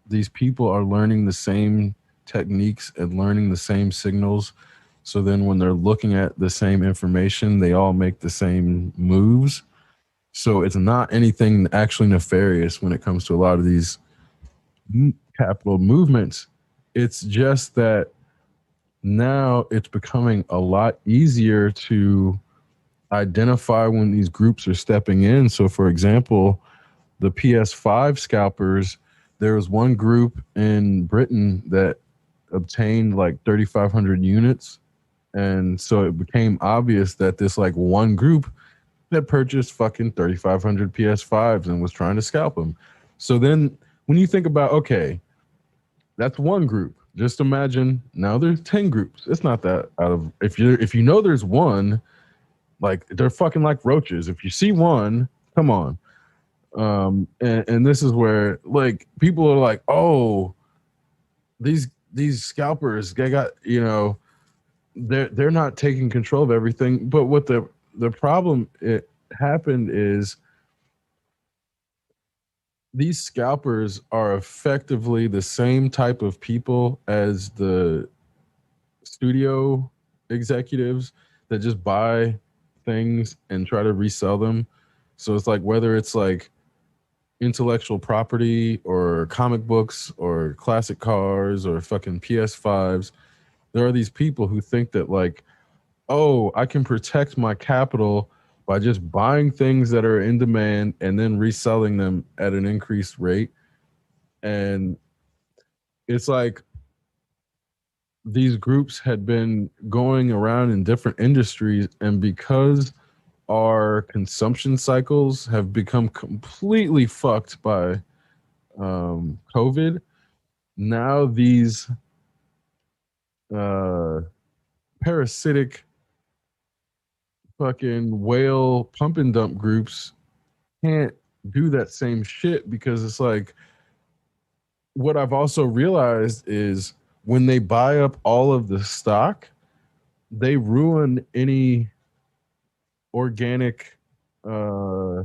these people are learning the same techniques and learning the same signals. So then when they're looking at the same information, they all make the same moves. So it's not anything actually nefarious when it comes to a lot of these capital movements. It's just that now it's becoming a lot easier to identify when these groups are stepping in. So, for example, the PS5 scalpers, there was one group in Britain that obtained like 3,500 units. And so it became obvious that this like one group that purchased fucking 3,500 PS5s and was trying to scalp them. So then when you think about, okay, that's one group. Just imagine now there's 10 groups. It's not that out of, if you know there's one, like they're fucking like roaches. If you see one, come on. And this is where like people are like, oh, these scalpers, they got, they're not taking control of everything. But what the problem it happened is these scalpers are effectively the same type of people as the studio executives that just buy things and try to resell them. So it's like whether it's like intellectual property or comic books or classic cars or fucking PS5s, there are these people who think that like, oh, I can protect my capital by just buying things that are in demand and then reselling them at an increased rate. And it's like these groups had been going around in different industries, and because our consumption cycles have become completely fucked by COVID, now these uh, parasitic fucking whale pump and dump groups can't do that same shit, because it's like what I've also realized is when they buy up all of the stock, they ruin any organic uh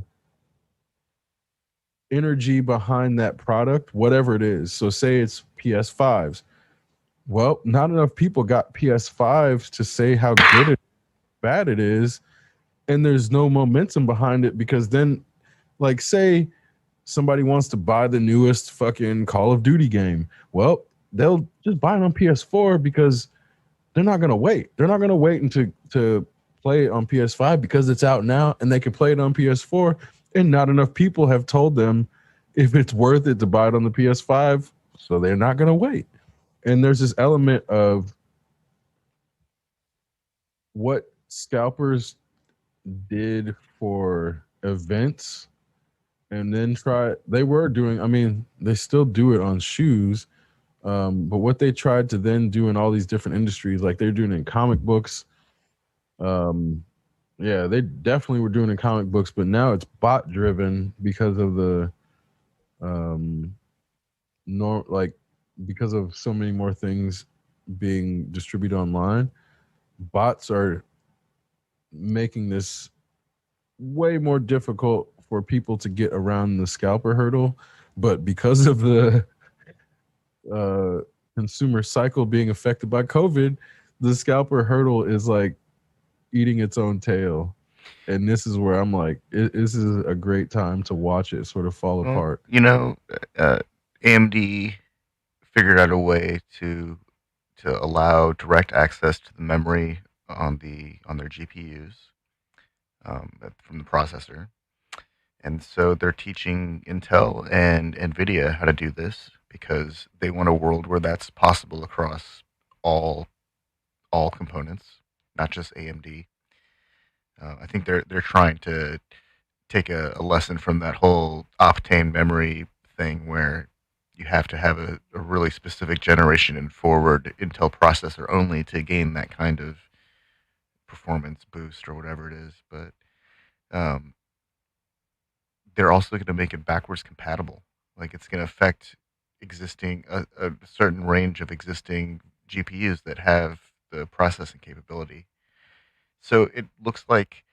energy behind that product, whatever it is. So say it's PS5s. Well, not enough people got PS5s to say how good it bad it is, and there's no momentum behind it because then like say somebody wants to buy the newest fucking Call of Duty game. Well, they'll just buy it on PS4 because they're not gonna wait. They're not gonna wait until to play it on PS5 because it's out now and they can play it on PS4. And not enough people have told them if it's worth it to buy it on the PS5, so they're not gonna wait. And there's this element of what scalpers did for events and then try they were doing, I mean, they still do it on shoes. But what they tried to then do in all these different industries, like they're doing in comic books, um, yeah, they definitely were doing in comic books, but now it's bot driven because of the um, like because of so many more things being distributed online. Bots are making this way more difficult for people to get around the scalper hurdle. But because of the uh, consumer cycle being affected by COVID, the scalper hurdle is like eating its own tail. And this is where I'm like, this is a great time to watch it sort of fall Well, apart. AMD figured out a way to allow direct access to the memory on their GPUs from the processor, and so they're teaching Intel and Nvidia how to do this because they want a world where that's possible across all all components, not just AMD. I think they're trying to take a lesson from that whole Optane memory thing where you have to have a really specific generation and forward Intel processor only to gain that kind of performance boost or whatever it is. But um, they're also going to make it backwards compatible. Like it's going to affect existing a certain range of existing GPUs that have the processing capability. So it looks like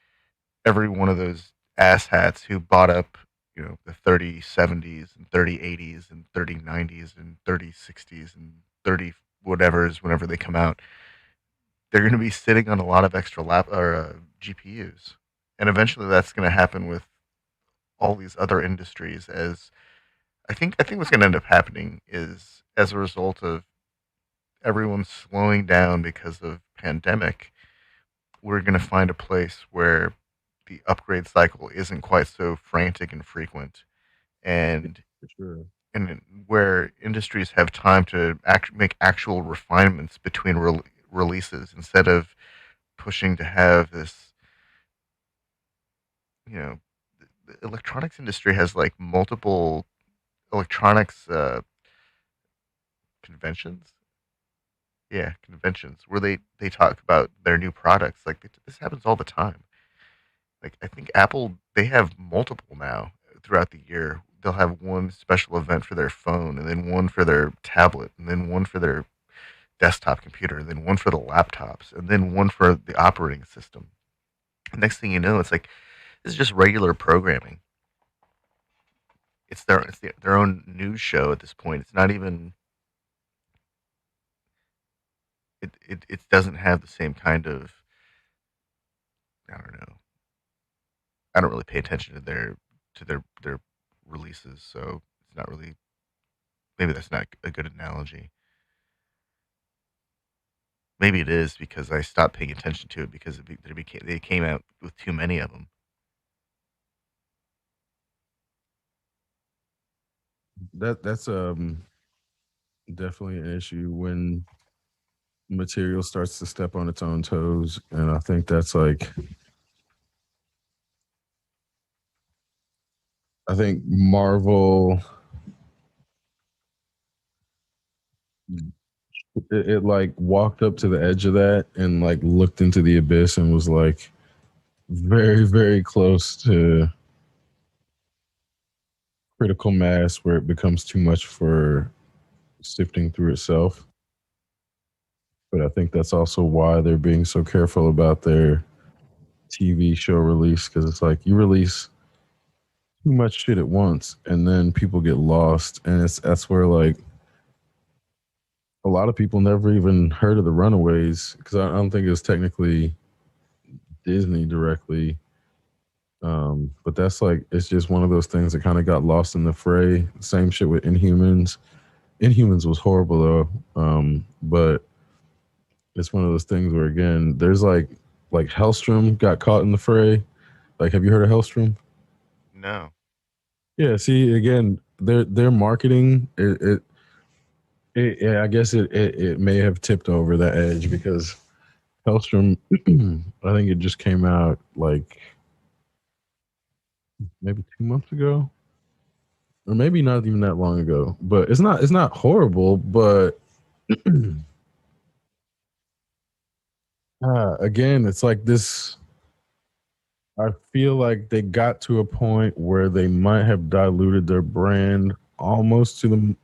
every one of those asshats who bought up, the 3070s and 3080s and 3090s and 3060s and 30 whatever's whenever they come out, they're going to be sitting on a lot of extra lap or GPUs, and eventually that's going to happen with all these other industries. As I think what's going to end up happening is as a result of everyone slowing down because of pandemic, we're going to find a place where the upgrade cycle isn't quite so frantic and frequent, and For sure. and where industries have time to make actual refinements between releases instead of pushing to have this. You know, the electronics industry has like multiple electronics conventions. Yeah, conventions where they talk about their new products. Like this happens all the time. Like I think Apple, they have multiple now throughout the year. They'll have one special event for their phone, and then one for their tablet, and then one for their desktop computer, and then one for the laptops, and then one for the operating system. Next thing you know, it's like this is just regular programming. Their own news show at this point. It's not even it doesn't have the same kind of, I don't know. I don't really pay attention to their releases, so it's not really, maybe that's not a good analogy. Maybe it is because I stopped paying attention to it because they came out with too many of them. That's definitely an issue when material starts to step on its own toes. And I think that's like I think Marvel it like walked up to the edge of that and like looked into the abyss and was like very, very close to critical mass where it becomes too much for sifting through itself. But I think that's also why they're being so careful about their TV show release because it's like you release too much shit at once, and then people get lost, and it's that's where like a lot of people never even heard of the Runaways because I don't think it was technically Disney directly. But that's like it's just one of those things that kind of got lost in the fray. Same shit with Inhumans. Inhumans was horrible though. But it's one of those things where again, there's like Hellstrom got caught in the fray. Like, have you heard of Hellstrom? No. Yeah. See, again, their marketing it yeah, I guess it may have tipped over that edge because Hellstrom, I think it just came out like maybe 2 months ago, or maybe not even that long ago. But it's not horrible, but again, it's like this. I feel like they got to a point where they might have diluted their brand almost to the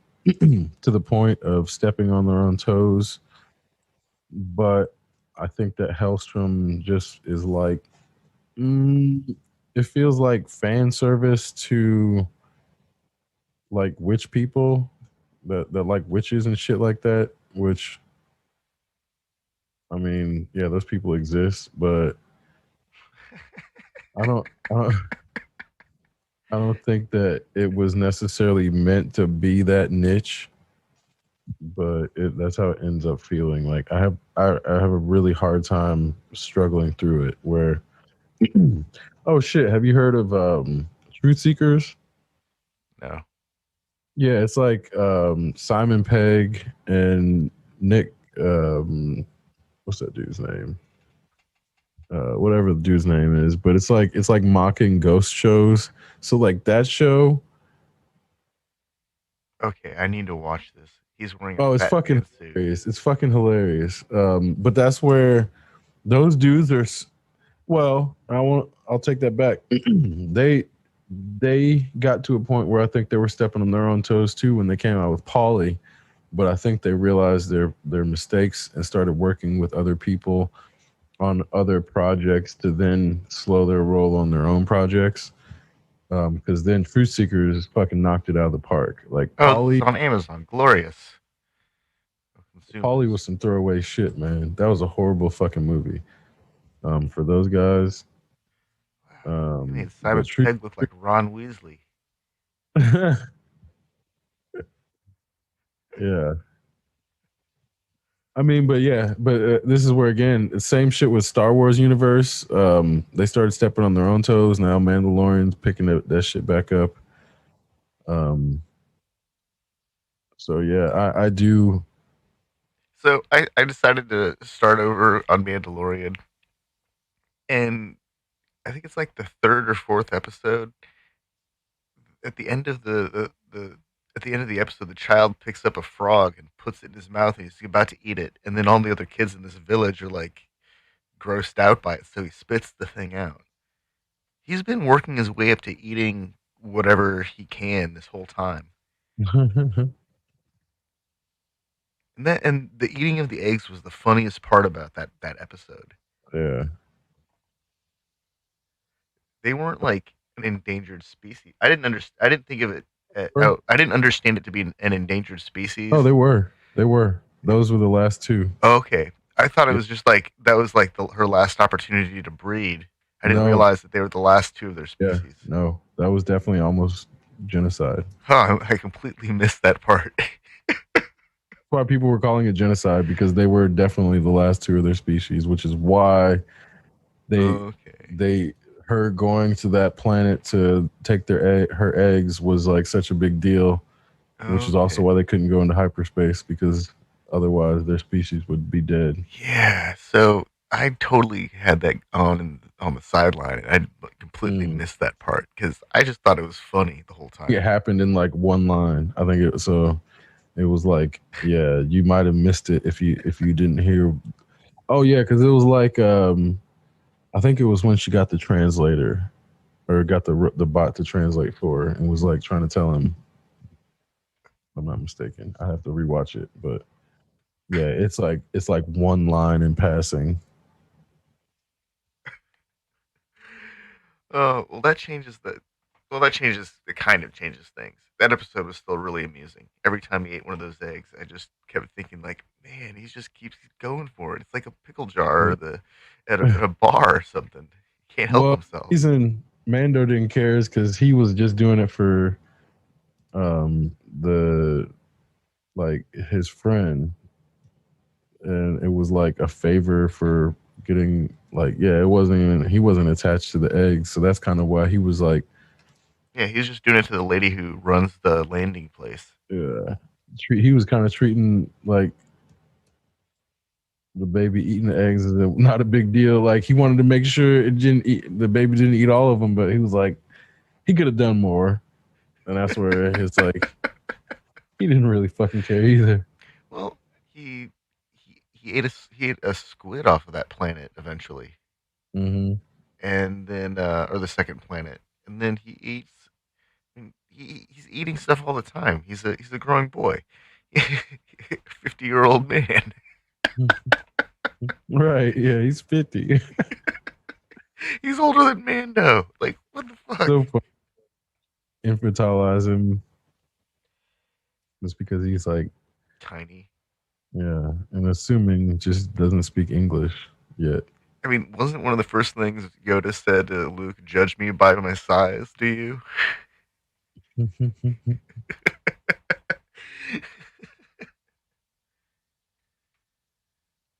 to the point of stepping on their own toes. But I think that Hellstrom just is like it feels like fan service to like witch people that like witches and shit like that. Which I mean, yeah, those people exist, but I don't. I don't I don't think that it was necessarily meant to be that niche, but that's how it ends up feeling. Like I have a really hard time struggling through it. Where oh shit, have you heard of Truth Seekers? No. Yeah, it's like Simon Pegg and Nick. What's that dude's name? Whatever the dude's name is, but it's like mocking ghost shows. So like that show. Okay, I need to watch this. He's wearing a Oh, it's fat fucking man suit. hilarious. It's fucking hilarious. But that's where those dudes are. Well, I'll take that back. They got to a point where I think they were stepping on their own toes too when they came out with Polly. But I think they realized their mistakes and started working with other people on other projects to then slow their roll on their own projects. Because then Truth Seekers fucking knocked it out of the park. Like Oh, this is on Amazon. Glorious. I'll consume Polly this. was some throwaway shit, man. That was a horrible fucking movie. For those guys. Wow. They made But Simon Pegg look like Ron Weasley. yeah. I mean, but yeah, but this is where again, same shit with Star Wars universe. They started stepping on their own toes. Now Mandalorian's picking that shit back up. Um, so yeah, I do. So I decided to start over on Mandalorian, and I think it's like the third or fourth episode. At the end of the at the end of the episode, the child picks up a frog and puts it in his mouth, and he's about to eat it. And then all the other kids in this village are like grossed out by it, so he spits the thing out. He's been working his way up to eating whatever he can this whole time. And the eating of the eggs was the funniest part about that episode. yeah, They weren't like an endangered species. I didn't understand. I didn't think of it. Sure. I didn't understand it to be an endangered Oh, species. they were. They were. Those were the last two. Okay, I thought it Yeah. was just like that was like her last opportunity to breed. I didn't No. realize that they were the last two of their Yeah. species. No. That was definitely almost genocide. Huh, I completely missed that part. That's why people were calling it genocide because they were definitely the last two of their species, which is why they Okay. they her going to that planet to take her eggs was like such a big deal, which is also Okay. why they couldn't go into hyperspace because otherwise their species would be dead. Yeah. So I totally had that on the sideline. I like, completely Mm. missed that part because I just thought it was funny the whole It time. happened in like one line. I think it so it was like yeah, you might have missed it if you didn't hear. Oh yeah, because it was like I think it was when she got the translator or got the bot to translate for her and was like trying to tell him. If I'm not mistaken. I have to rewatch it, but yeah, it's like one line in passing. Oh well, that changes the. Well, that changes. It kind of changes things. That episode was still really amusing. Every time he ate one of those eggs, I just kept thinking, like, man, he just keeps going for it. It's like a pickle jar or the at a bar or something. He can't help Well, himself. reason Mando didn't care is because he was just doing it for the like his friend, and it was like a favor for getting like yeah, it wasn't even he wasn't attached to the eggs, so that's kind of why he was like Yeah, he was just doing it to the lady who runs the landing place. he was kind of treating like the baby eating the eggs is not a big deal. Like he wanted to make sure it didn't eat the baby didn't eat all of them, but he was like he could have done more, and that's where it's like he didn't really fucking care either. Well, he he ate a squid off of that planet eventually, Hmm. and then or the second planet, and then he eats. I mean, he's eating stuff all the time. He's a growing boy, 50-year-old man. Right? Yeah, he's 50. He's older than Mando. Like, what the fuck? So fun. Infantilize him just because he's like Tiny. yeah, and assuming just doesn't speak English yet. I mean, wasn't one of the first things Yoda said to Luke, "Judge me by my size"? Do you?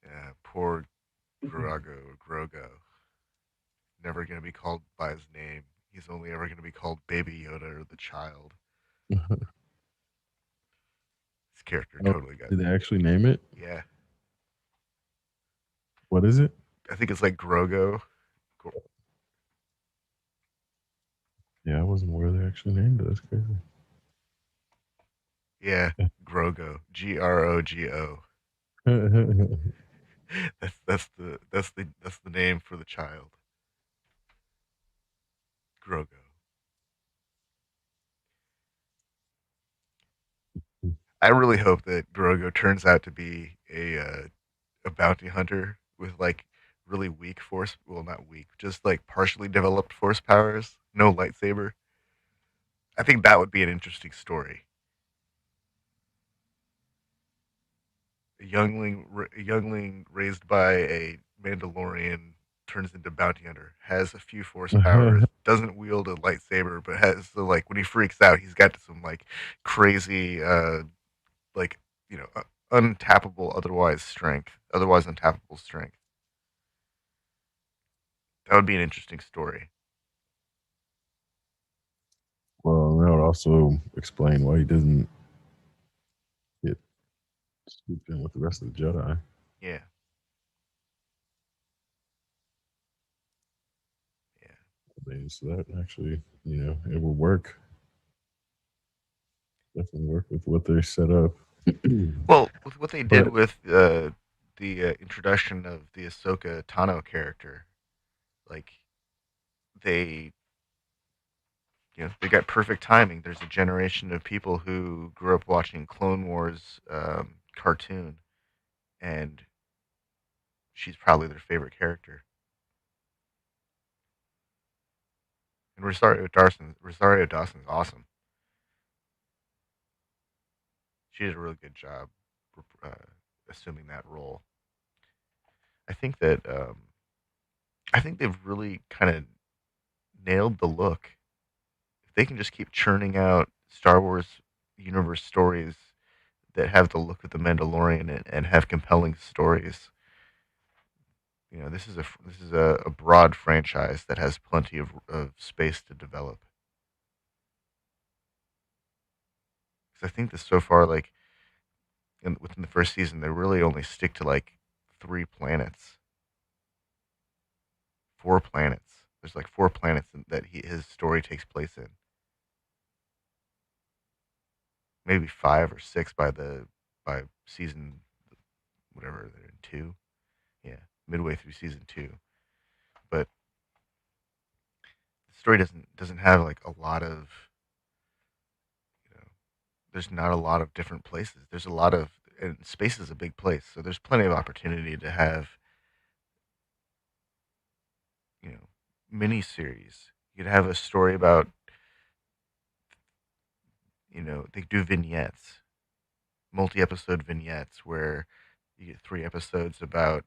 Yeah, poor Grogo. Never gonna be called by his name. He's only ever gonna be called Baby Yoda or the child. His character Oh, totally got. did they actually name it? Yeah, What is it? I think it's like Grogo. Yeah, I wasn't aware they actually named it. That's crazy. Yeah, Grogo. Grogo. That's the name for the child. Grogo. I really hope that Grogo turns out to be a bounty hunter with like really weak force. Well, not weak, just like partially developed force powers. No lightsaber. I think that would be an interesting story. A youngling raised by a Mandalorian turns into bounty hunter, has a few force powers, doesn't wield a lightsaber, but has so like when he freaks out, he's got some like crazy like untappable otherwise untappable strength. That would be an interesting story. Well, that would also explain why he doesn't get scooped in with the rest of the Jedi. Yeah, yeah. So that actually, it will work. Definitely work with what they set up. Well, with what they did But with the introduction of the Ahsoka Tano character, like they they got perfect timing. There's a generation of people who grew up watching Clone Wars cartoon, and she's probably their favorite character. And Rosario Dawson's awesome. She did a really good job uh, assuming that role. I think that I think they've really kind of nailed the look. If they can just keep churning out Star Wars universe stories that have the look of the Mandalorian and have compelling stories, this is a broad franchise that has plenty of space to develop. Because I think that so far, like within the first season, they really only stick to like 3 planets, 4 planets. There's like 4 planets that his story takes place in. Maybe 5 or 6 by season whatever they're in 2. Yeah, midway through season 2. But the story doesn't have like a lot of you know there's not a lot of different places. There's a lot of and space is a big place, so there's plenty of opportunity to have you know mini series. You could have a story about they do vignettes, multi-episode vignettes where you get three episodes about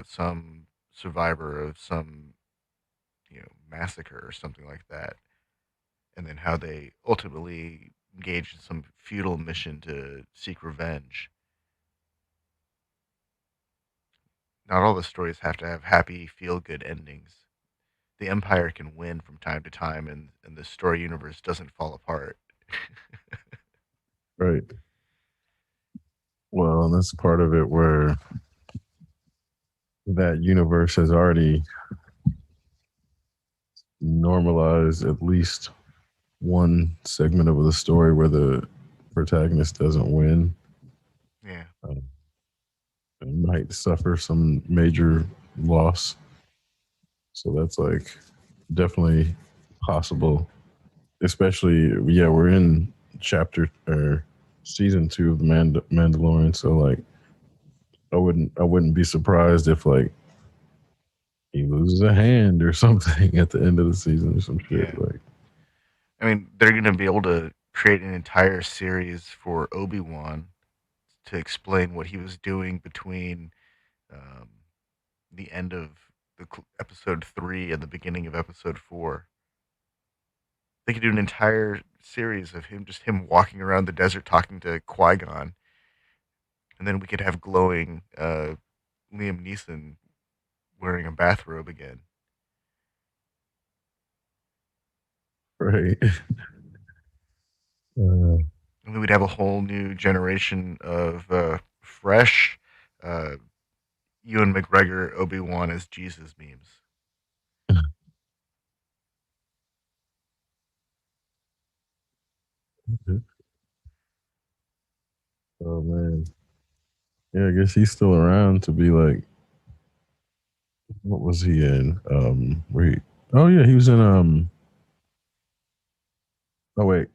some survivor of some massacre or something like that, and then how they ultimately engage in some futile mission to seek revenge. Not all the stories have to have happy, feel-good endings. The Empire can win from time to time, and the story universe doesn't fall apart. Right. Well, and that's part of it where that universe has already normalized at least one segment of the story where the protagonist doesn't win. Yeah, Um, and might suffer some major loss. So that's like definitely possible. Especially, yeah, we're in chapter or season 2 of the Mandalorian. So like, I wouldn't be surprised if like he loses a hand or something at the end of the season or some shit. yeah. Like, I mean, they're going to be able to create an entire series for Obi-Wan to explain what he was doing between um, the end of episode 3 and the beginning of episode 4. They could do an entire series of him walking around the desert talking to Qui-Gon, and then we could have glowing Liam Neeson wearing a bathrobe again. right? Uh, And then we'd have a whole new generation of fresh uh, Ewan McGregor Obi-Wan as Jesus memes. oh man, yeah. I guess he's still around to be like, what was he in? Where he? Oh yeah, he was in. Oh wait,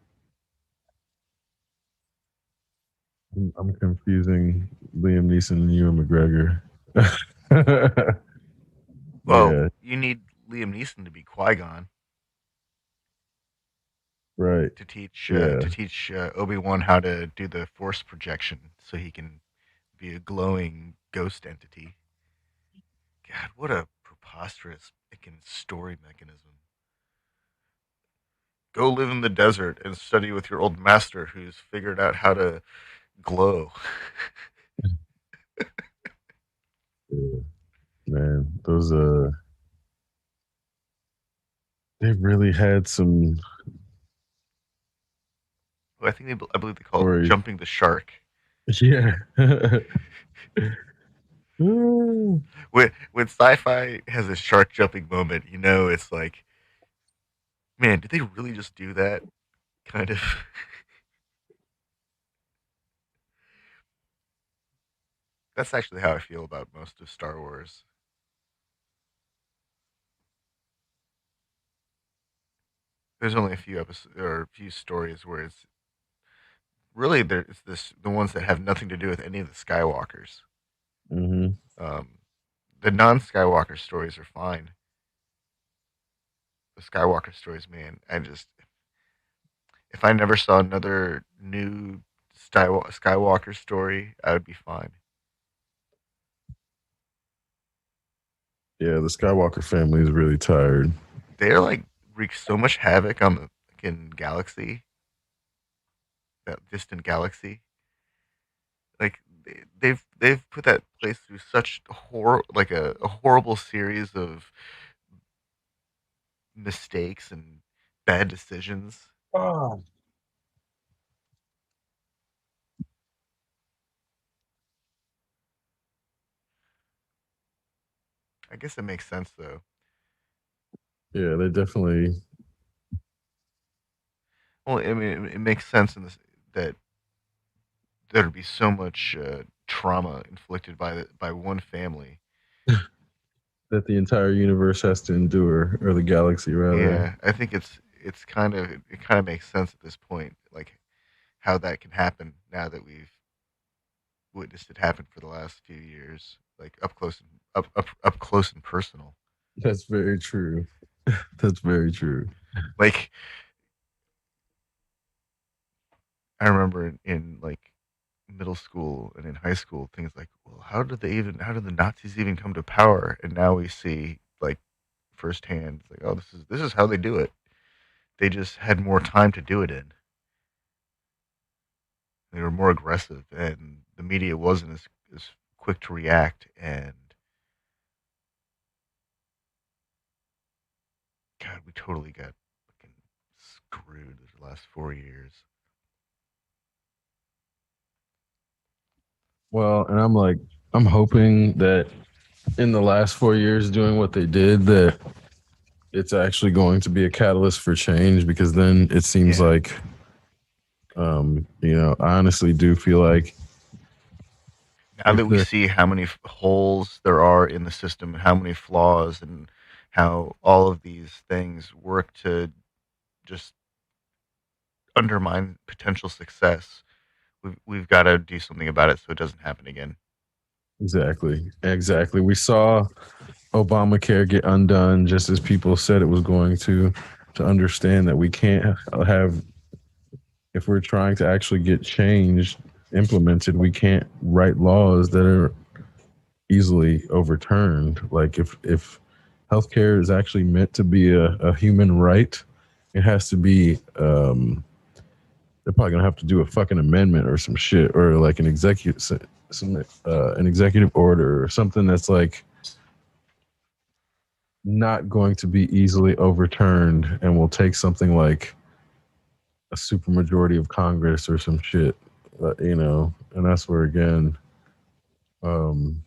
I'm confusing Liam Neeson and Ewan McGregor. Well, yeah, you need Liam Neeson to be Qui-Gon right. to teach uh, Yeah, to teach Obi-Wan how to do the Force projection, so he can be a glowing ghost entity. God, what a preposterous fucking story mechanism. Go live in the desert and study with your old master who's figured out how to glow. yeah, man. Those they really had some I believe they call it stories. jumping the shark. Yeah. Ooh. When sci-fi has a shark jumping moment, it's like, man, did they really just do that? Kind of. That's actually how I feel about most of Star Wars. There's only a few episodes or a few stories where it's really it's the ones that have nothing to do with any of the Skywalkers. Hmm. Um, the non-Skywalker stories are fine. The Skywalker stories, man, if I never saw another new Skywalker story, I would be fine. Yeah, the Skywalker family is really tired. They're like wreak so much havoc on the fucking galaxy, that distant galaxy. Like they've put that place through such a horrible series of mistakes and bad decisions. Oh. I guess it makes sense though. Yeah, they definitely. Well, I mean, it makes sense in this that there'd be so much trauma inflicted by one family. That the entire universe has to endure, or the galaxy rather. Yeah, I think it kind of makes sense at this point, like how that can happen now that we've witnessed it happen for the last few years, like up close and personal. That's very true. That's very true. Like I remember in like middle school and in high school, things like, well, how did the Nazis even come to power? And now we see like firsthand, like, oh, this is how they do it. They just had more time to do it in. They were more aggressive, and the media wasn't as quick to react. And God, we totally got fucking screwed the last 4 years. Well, and I'm hoping that in the last 4 years doing what they did, that it's actually going to be a catalyst for change, because then it seems Yeah. like, I honestly do feel like Now if that we the see how many holes there are in the system and how many flaws and how all of these things work to just undermine potential success, we've got to do something about it so it doesn't happen again. exactly, we saw Obamacare get undone just as people said it was going to understand that we can't have, if we're trying to actually get change implemented, we can't write laws that are easily overturned. Like if healthcare is actually meant to be a human right, it has to be. They're probably gonna have to do a fucking amendment or some shit, or like an executive, an executive order or something that's like not going to be easily overturned, and will take something like a supermajority of Congress or some shit, and that's where again, um,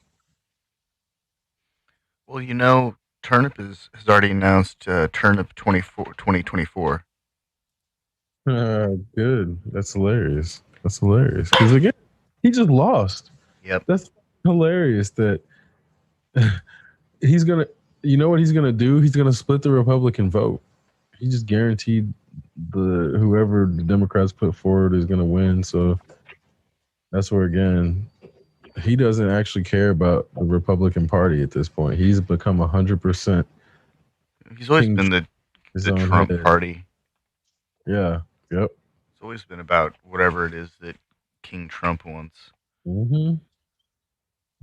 Well, Turnip has already announced Turnip 2024. good. That's hilarious. That's hilarious. Because again, he just lost. Yep. That's hilarious. That he's gonna. You know what he's gonna do? He's gonna split the Republican vote. He just guaranteed the whoever the Democrats put forward is gonna win. So that's where again, he doesn't actually care about the Republican Party at this point. He's become 100% He's always king been his the own Trump head. party. Yeah. Yep. It's always been about whatever it is that King Trump wants. hmm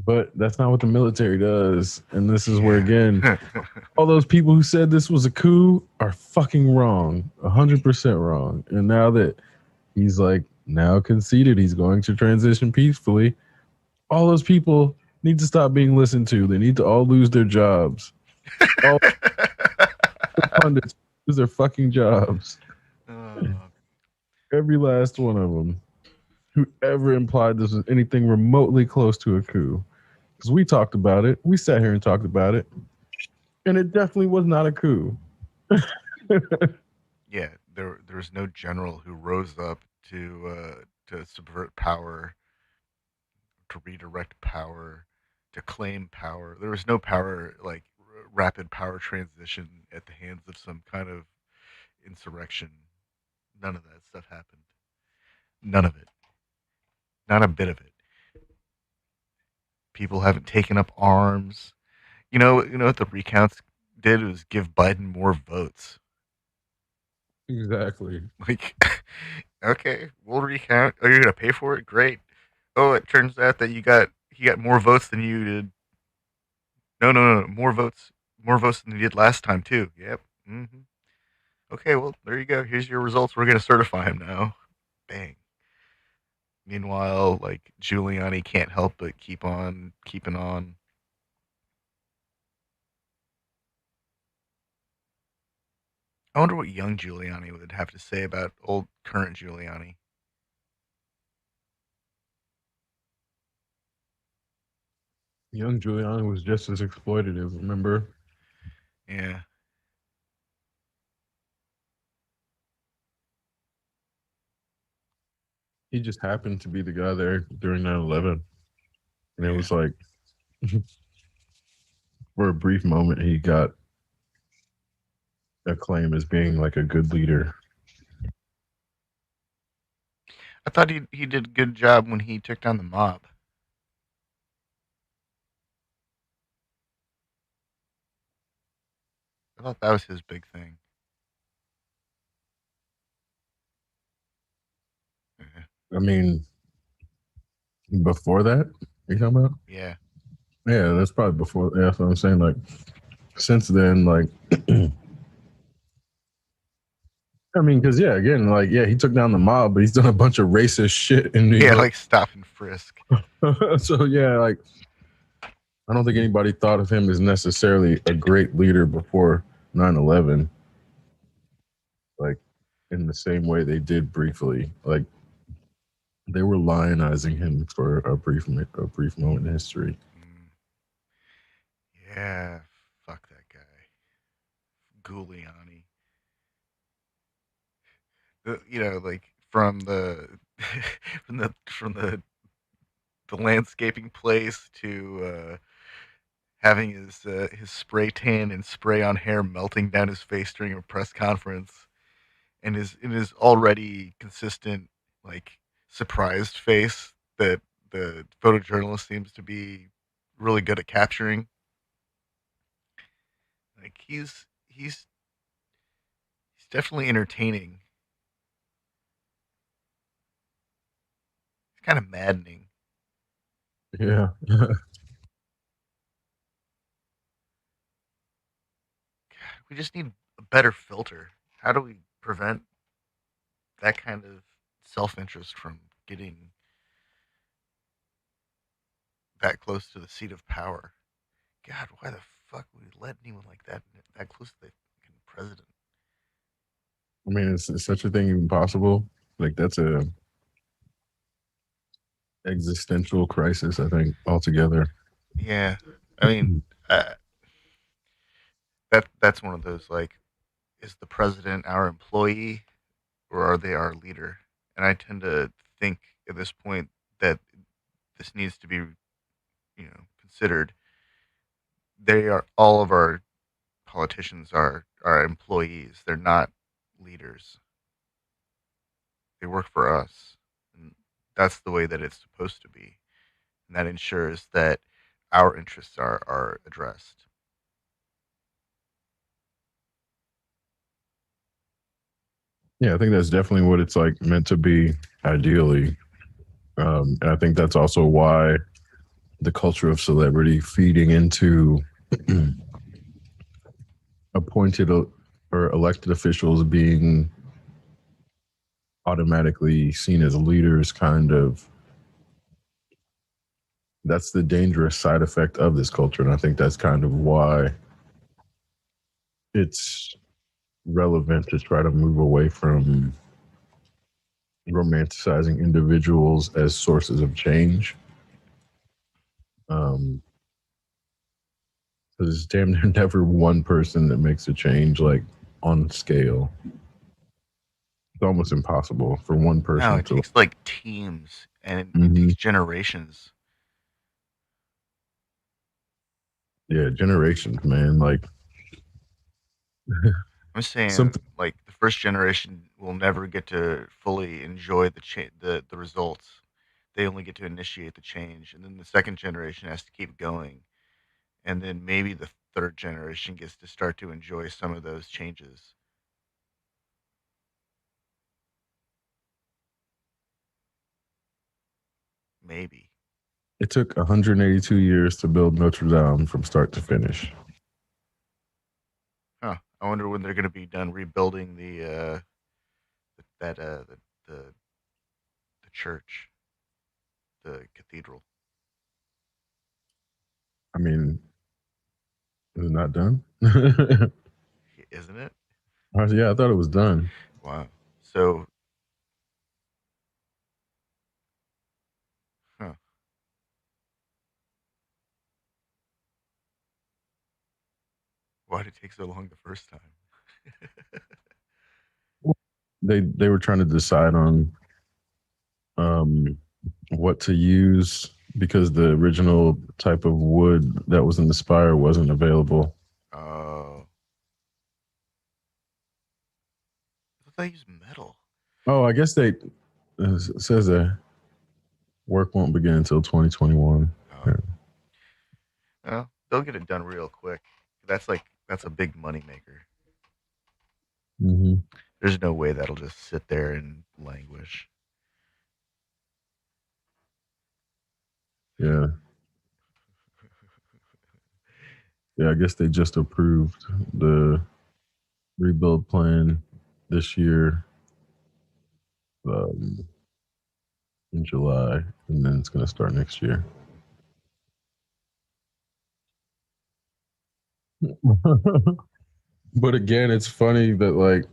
But that's not what the military does. And this is where, Yeah. again, all those people who said this was a coup are fucking wrong, 100% wrong. And now that he's like now conceded he's going to transition peacefully, all those people need to stop being listened to. They need to all lose their jobs. All the pundits lose their fucking jobs. uh, Every last one of them. Whoever implied this was anything remotely close to a coup. Because we talked about it. We sat here and talked about it. And it definitely was not a coup. yeah, there was no general who rose up to subvert power, to redirect power, to claim power. There was no power like rapid power transition at the hands of some kind of insurrection. None of that stuff happened. None of it. Not a bit of it. People haven't taken up arms. You know what the recounts did was give Biden more votes. Exactly. Like, okay, we'll recount. Oh, you're gonna pay for it? Great. Oh, it turns out that he got more votes than you did. No, no, no, more votes than you did last time too. Yep. Mm-hmm. Okay, well there you go. Here's your results. We're gonna certify him now. Bang. Meanwhile, like Giuliani can't help but keep on keeping on. I wonder what young Giuliani would have to say about old current Giuliani. Young Giuliani was just as exploitative, remember? Yeah, He just happened to be the guy there during 9/11. And it yeah. was like, for a brief moment, he got acclaim as being like a good leader. I thought he did a good job when he took down the mob. I thought that was his big thing. Yeah. I mean, before that, you talking about? Yeah, Yeah, that's probably before. Yeah, that's what I'm saying. Like since then, like I mean, because yeah, again, like yeah, he took down the mob, but he's done a bunch of racist shit in New yeah, York. like stop and frisk. So yeah, like I don't think anybody thought of him as necessarily a great leader before 9/11, like in the same way they did briefly. Like they were lionizing him for a brief moment in history. Mm, yeah, fuck that guy, Giuliani. Like from the landscaping place to having his spray tan and spray on hair melting down his face during a press conference, and his already consistent like surprised face that the photojournalist seems to be really good at capturing. Like he's definitely entertaining. It's kind of maddening. Yeah. We just need a better filter. How do we prevent that kind of self interest from getting that close to the seat of power? God, why the fuck would we let anyone like that close to the fucking president? I mean, is such a thing even possible? Like that's a existential crisis, I think, altogether. Yeah, I mean, uh, that's one of those like, is the president our employee or are they our leader? And I tend to think at this point that this needs to be, considered. They are all of our politicians are employees. They're not leaders. They work for us, and that's the way that it's supposed to be. And that ensures that our interests are addressed. Yeah, I think that's definitely what it's like meant to be, ideally. And I think that's also why the culture of celebrity feeding into appointed or elected officials being automatically seen as leaders kind of that's the dangerous side effect of this culture, and I think that's kind of why it's relevant to try to move away from romanticizing individuals as sources of change. um because it's damn near never one person that makes a change, like on scale. It's almost impossible for one No, person it to. takes like teams and it Mhm. takes generations. Yeah, generations, man. Like I'm saying something. like the first generation will never get to fully enjoy the results. They only get to initiate the change, and then the second generation has to keep going, and then maybe the third generation gets to start to enjoy some of those changes. Maybe. It took 182 years to build Notre Dame from start to finish. Huh. I wonder when they're going to be done rebuilding that the church, the cathedral, I mean, is it not done? Yeah, isn't it? I thought it was done. Wow. So, huh. Why did it take so long the first time? They were trying to decide on um, what to use because the original type of wood that was in the spire wasn't available. Oh, I thought they used metal. Oh, I guess they it says that work won't begin until 2021. Oh, well, they'll get it done real quick. That's a big money maker. Mm-hmm. There's no way that'll just sit there and languish. Yeah. Yeah, I guess they just approved the rebuild plan this year, um, in July, and then it's going to start next year. But again, it's funny that like,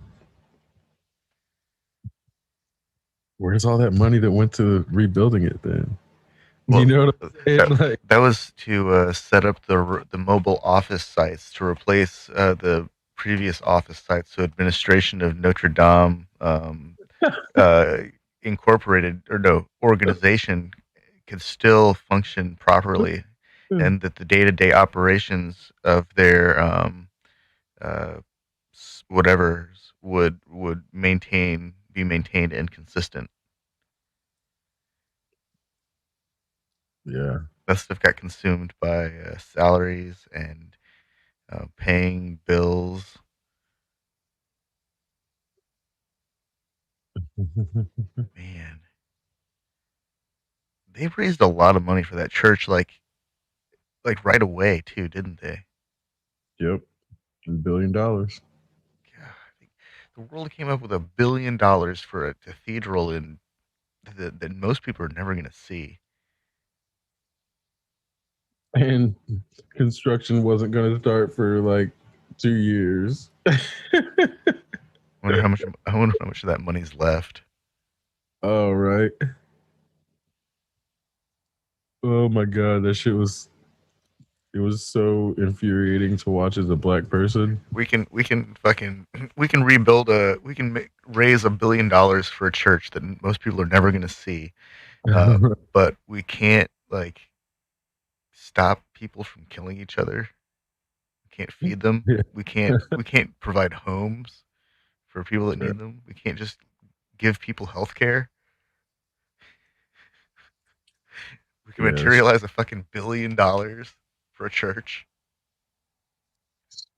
where's all that money that went to rebuilding it then? You Well, know what I'm saying? that Like, that was to set up the mobile office sites to replace the previous office sites. So administration of Notre Dame uh, incorporated or no organization could still function properly, and that the day-to-day operations of their uh, whatever would be maintained and consistent. yeah. That stuff got consumed by salaries and paying bills. Man, they raised a lot of money for that church, like right away too, didn't they? Yep. $1 billion. God, I think the world came up with $1 billion for a cathedral that most people are never going to see. And construction wasn't going to start for like 2 years. I wonder how much of that money's left. Oh, right. Oh my God. It was so infuriating to watch as a black person. We can rebuild raise $1 billion for a church that most people are never going to see. But we can't like stop people from killing each other. We can't feed them. Yeah, We can't provide homes for people that need them. We can't just give people health care. We can yeah, it's materialize a fucking $1 billion for a church.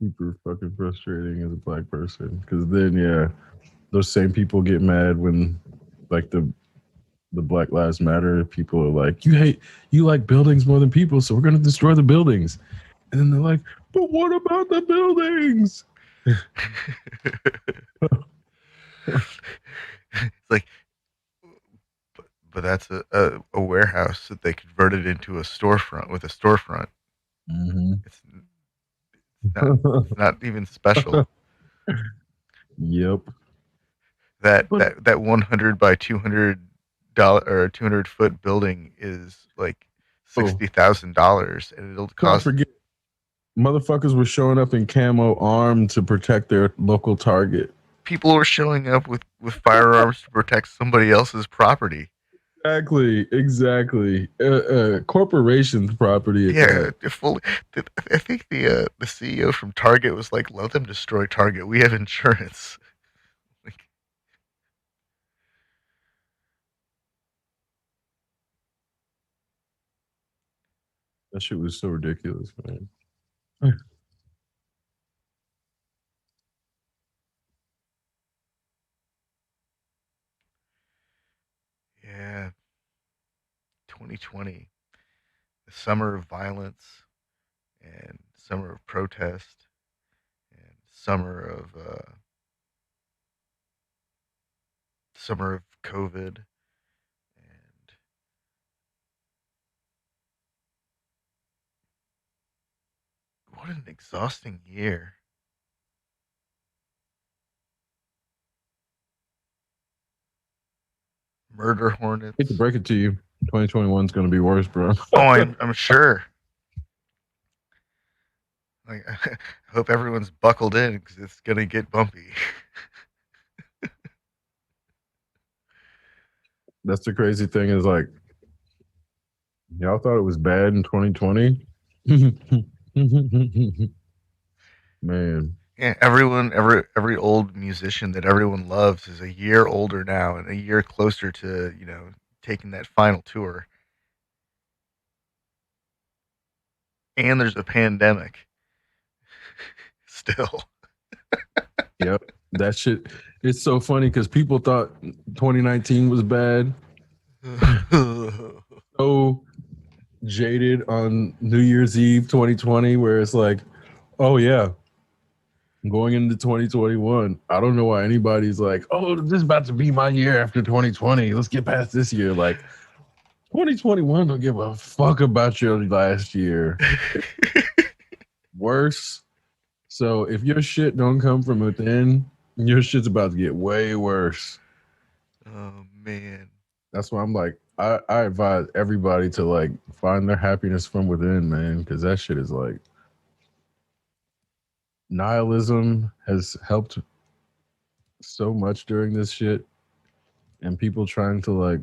super fucking frustrating as a black person. Because then, yeah, those same people get mad when, like, the Black Lives Matter people are like, you like buildings more than people, so we're gonna destroy the buildings. And then they're like, but what about the buildings? It's like, but that's a warehouse that they converted into a storefront with a storefront. Mm-hmm. It's not even special. Yep. But That 100 by $200 or 200-foot building is like oh, $60,000, and it'll don't cost. forget, motherfuckers were showing up in camo armed to protect their local target. People were showing up with firearms to protect somebody else's property. Exactly, exactly. Corporations' property at Yeah, that. fully. I think the CEO from Target was like, "Let them destroy Target. We have insurance." Like, That shit was so ridiculous, man. yeah, 2020, the summer of violence and summer of protest and summer of COVID, and what an exhausting year. Murder Hate to hornets. break it to you, 2021 is going to be worse, bro. Oh, I'm sure. Like, I hope everyone's buckled in because it's gonna get bumpy. That's the crazy thing is like, y'all thought it was bad in 2020. Man, Yeah, every old musician that everyone loves is a year older now and a year closer to taking that final tour. And there's a pandemic still. yep. That shit, it's so funny because people thought 2019 was bad. So jaded on New Year's Eve 2020, where it's like, oh yeah, going into 2021. I don't know why anybody's like, oh, this is about to be my year after 2020. Let's get past this year. Like 2021 don't give a fuck about your last year. Worse. So if your shit don't come from within, your shit's about to get way worse. Oh man. That's why I'm like, I advise everybody to like find their happiness from within, man, because that shit is like nihilism has helped so much during this shit, and people trying to like,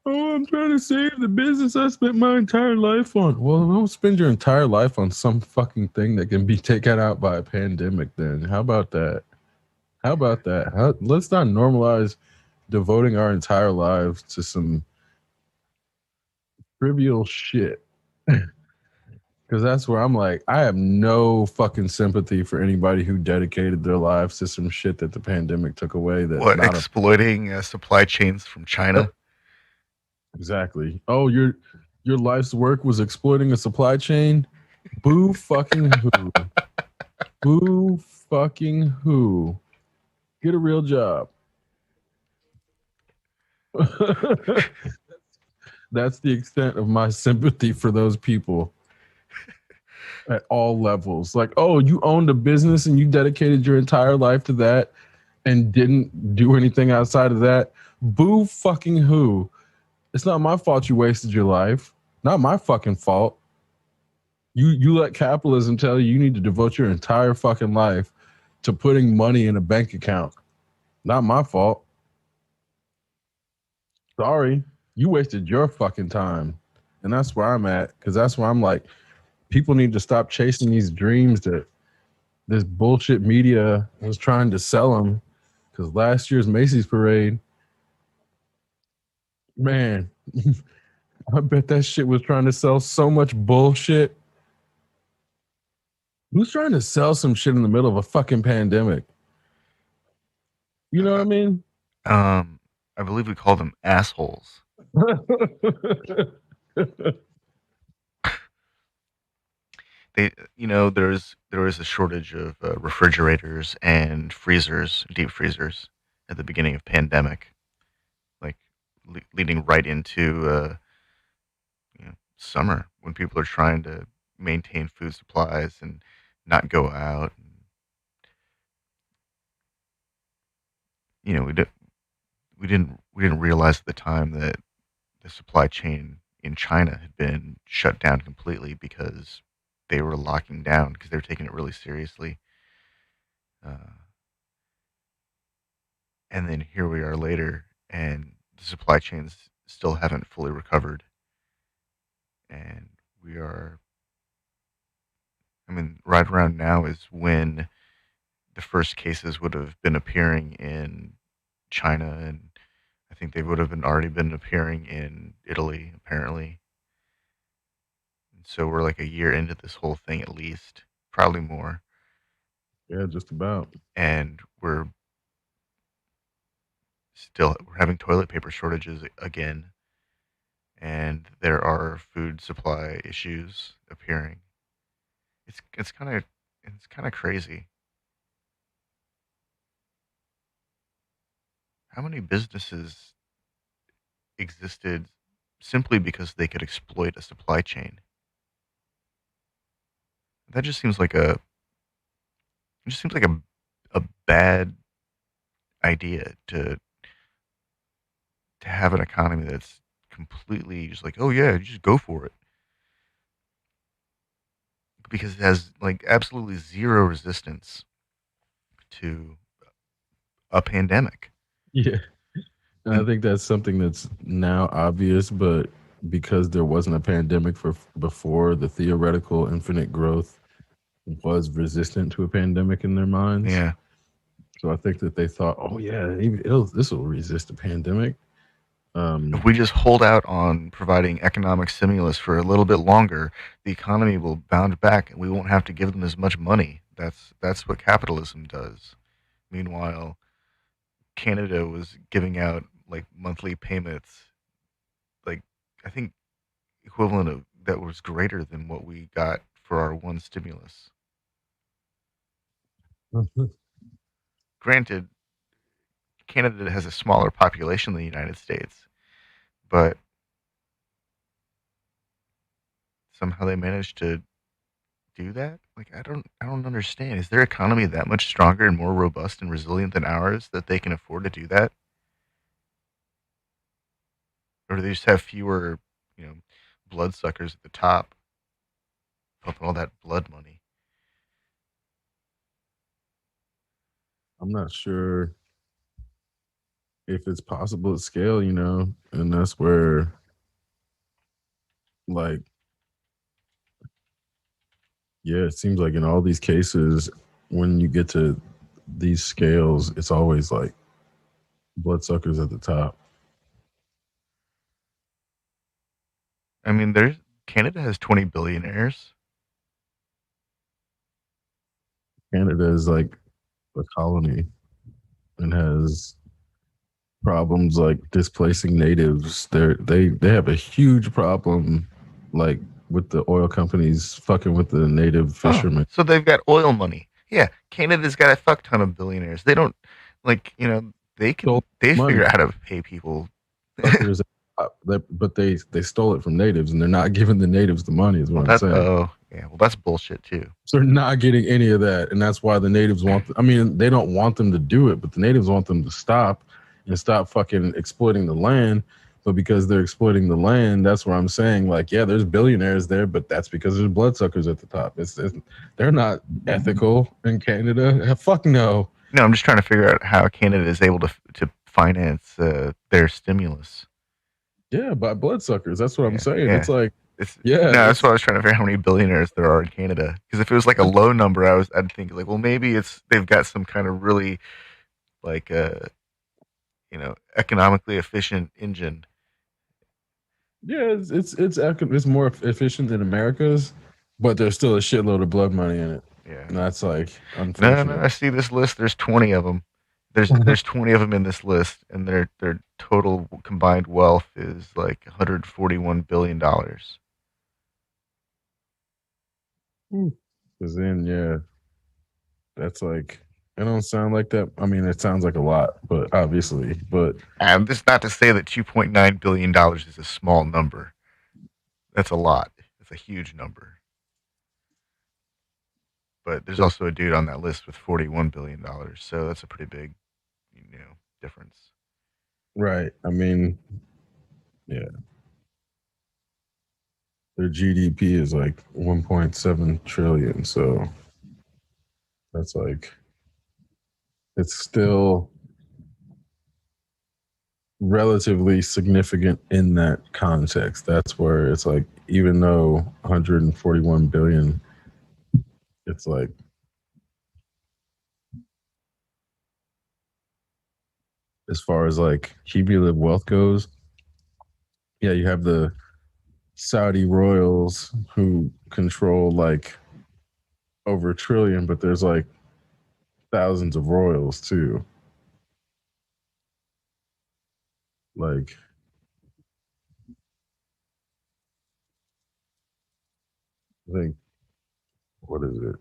oh, I'm trying to save the business I spent my entire life on. Well, don't spend your entire life on some fucking thing that can be taken out by a pandemic. Then how about that? How about that? Let's not normalize devoting our entire lives to some trivial shit. Because that's where I'm like, I have no fucking sympathy for anybody who dedicated their lives to some shit that the pandemic took away. That's What, not a exploiting supply chains from yep, China? exactly. Oh, your life's work was exploiting a supply chain. Boo fucking who? Boo fucking who? Get a real job. That's the extent of my sympathy for those people at all levels. Like, oh, you owned a business and you dedicated your entire life to that and didn't do anything outside of that. Boo fucking who? It's not my fault you wasted your life. Not my fucking fault. You let capitalism tell you you need to devote your entire fucking life to putting money in a bank account. Not my fault. Sorry. You wasted your fucking time. And that's where I'm at. Cause that's where I'm like, people need to stop chasing these dreams that this bullshit media was trying to sell them. Cause last year's Macy's parade, man, I bet that shit was trying to sell so much bullshit. Who's trying to sell some shit in the middle of a fucking pandemic? You know what I Uh, mean? I believe we call them assholes. They, there was a shortage of refrigerators and freezers, deep freezers, at the beginning of pandemic, like leading right into summer when people are trying to maintain food supplies and not go out. You know, we didn't realize at the time that the supply chain in China had been shut down completely because they were locking down because they were taking it really seriously. Uh, and then here we are later, and the supply chains still haven't fully recovered, and we are. I mean, right around now is when the first cases would have been appearing in China, and I think they would have already been appearing in Italy, apparently. And so we're like a year into this whole thing at least, probably more, Yeah, just about. and we're having toilet paper shortages again, and there are food supply issues appearing. It's kind of crazy. How many businesses existed simply because they could exploit a supply chain? That just seems like a bad idea to have an economy that's completely just like, oh yeah, you just go for it, because it has like absolutely zero resistance to a pandemic. Yeah. And I And think that's something that's now obvious, but because there wasn't a pandemic for before, the theoretical infinite growth was resistant to a pandemic in their minds. yeah, So I think that they thought, oh yeah, this will resist a pandemic. if Um, we just hold out on providing economic stimulus for a little bit longer, the economy will bounce back, and we won't have to give them as much money. That's what capitalism does. Meanwhile, Canada was giving out like monthly payments. Like I think equivalent of that was greater than what we got for our one stimulus. Granted, Canada has a smaller population than the United States, but somehow they managed to do that. Like I don't understand. Is their economy that much stronger and more robust and resilient than ours that they can afford to do that, or do they just have fewer, you know, bloodsuckers at the top pumping all that blood money? I'm not sure if it's possible to scale, and that's where, like, yeah, it seems like in all these cases, when you get to these scales, it's always like bloodsuckers at the top. I mean, there's Canada has 20 billionaires. Canada is like a colony and has problems like displacing natives. They have a huge problem, like with the oil companies fucking with the native Oh, fishermen. so they've got oil money. Yeah, Canada's got a fuck ton of billionaires. They don't like, Stole they money, figure out how to pay people. suckers, but they stole it from natives, and they're not giving the natives the money. Is what Well, I'm saying. that's bullshit too. So they're not getting any of that, and that's why the natives want. I mean, they don't want them to do it, but the natives want them to stop and stop fucking exploiting the land. But because they're exploiting the land, that's where I'm saying, like, yeah, there's billionaires there, but that's because there's bloodsuckers at the top. They're not ethical in Canada. Fuck no. No, I'm just trying to figure out how Canada is able to finance their stimulus. Yeah, by bloodsuckers. That's what I'm Yeah, saying. yeah. It's like, It's yeah, no, that's why it's I was trying to figure out how many billionaires there are in Canada. Because if it was like a low number, I'd think like, well, maybe it's they've got some kind of really like economically efficient engine. yeah, it's more efficient than America's, but there's still a shitload of blood money in it. Yeah. And that's like No, no, unfortunate. I see this list. There's 20 of them. There's 20 of them in this list, and their total combined wealth is like 141 billion dollars. Because then, yeah, that's like, it don't sound like that. I mean, it sounds like a lot, but obviously, but And this is not to say that 2.9 billion dollars is a small number. That's a lot. It's a huge number. But there's also a dude on that list with $41 billion, so that's a pretty big, difference. right. I mean, yeah, their GDP is like 1.7 trillion. So that's like, it's still relatively significant in that context. That's where it's like, even though 141 billion, it's like, as far as like cumulative wealth goes, yeah, you have the Saudi royals who control like over a trillion, but there's like thousands of royals too. Like, I think, what is it?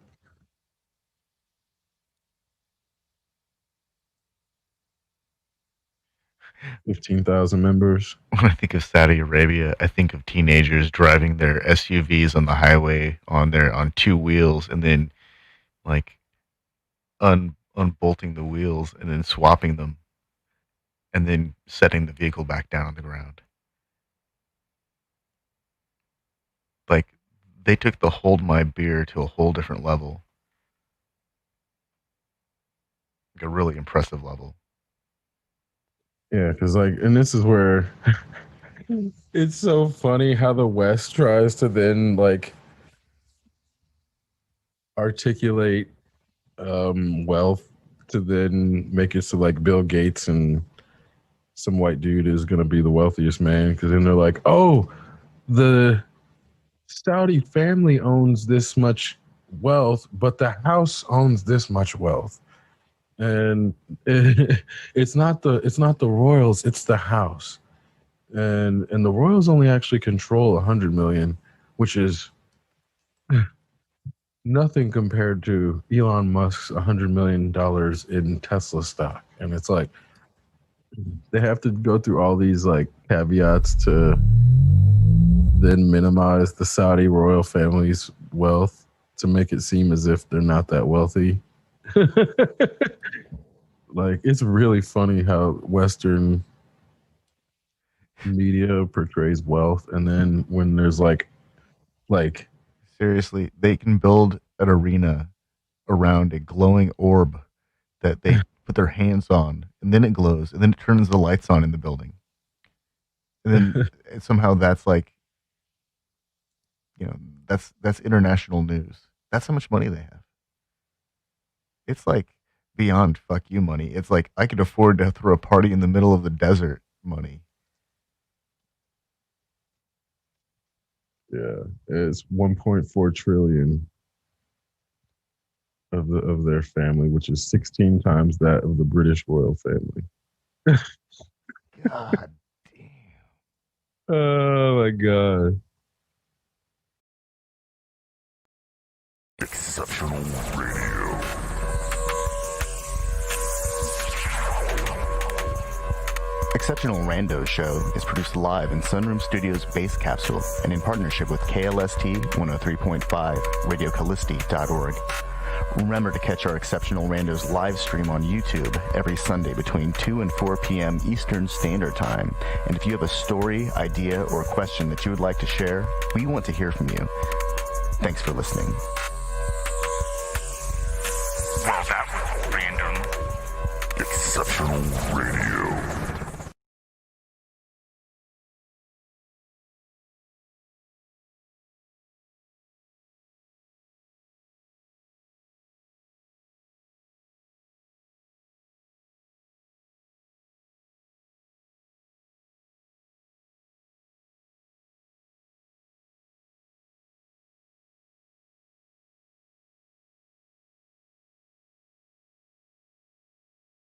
15,000 members. When I think of Saudi Arabia, I think of teenagers driving their SUVs on the highway on two wheels and then like unbolting the wheels and then swapping them and then setting the vehicle back down on the ground. Like they took the hold my beer to a whole different level, like a really impressive level. Yeah, because like, and this is where it's so funny how the West tries to then like articulate wealth to then make it so like Bill Gates and some white dude is going to be the wealthiest man. Because then they're like, oh, the Saudi family owns this much wealth, but the house owns this much wealth. And it's not the royals, it's the house. and the Royals only actually control 100 million, which is nothing compared to Elon Musk's $100 million in Tesla stock. And it's like they have to go through all these like caveats to then minimize the Saudi royal family's wealth to make it seem as if they're not that wealthy. Like, it's really funny how Western media portrays wealth, and then when there's like Seriously, they can build an arena around a glowing orb that they put their hands on, and then it glows, and then it turns the lights on in the building, and then somehow that's like, you know, that's international news. That's how much money they have. It's like beyond fuck you money. It's like I could afford to throw a party in the middle of the desert money. yeah, it's 1.4 trillion of their family, which is 16 times that of the British royal family. God damn. Oh my god. Exceptional Radio. Exceptional Randos Show is produced live in Sunroom Studios' Base Capsule and in partnership with KLST 103.5, RadioCallisti.org. Remember to catch our Exceptional Randos live stream on YouTube every Sunday between 2 and 4 p.m. Eastern Standard Time. And if you have a story, idea, or question that you would like to share, we want to hear from you. Thanks for listening. Well, that was random. Exceptional Radio.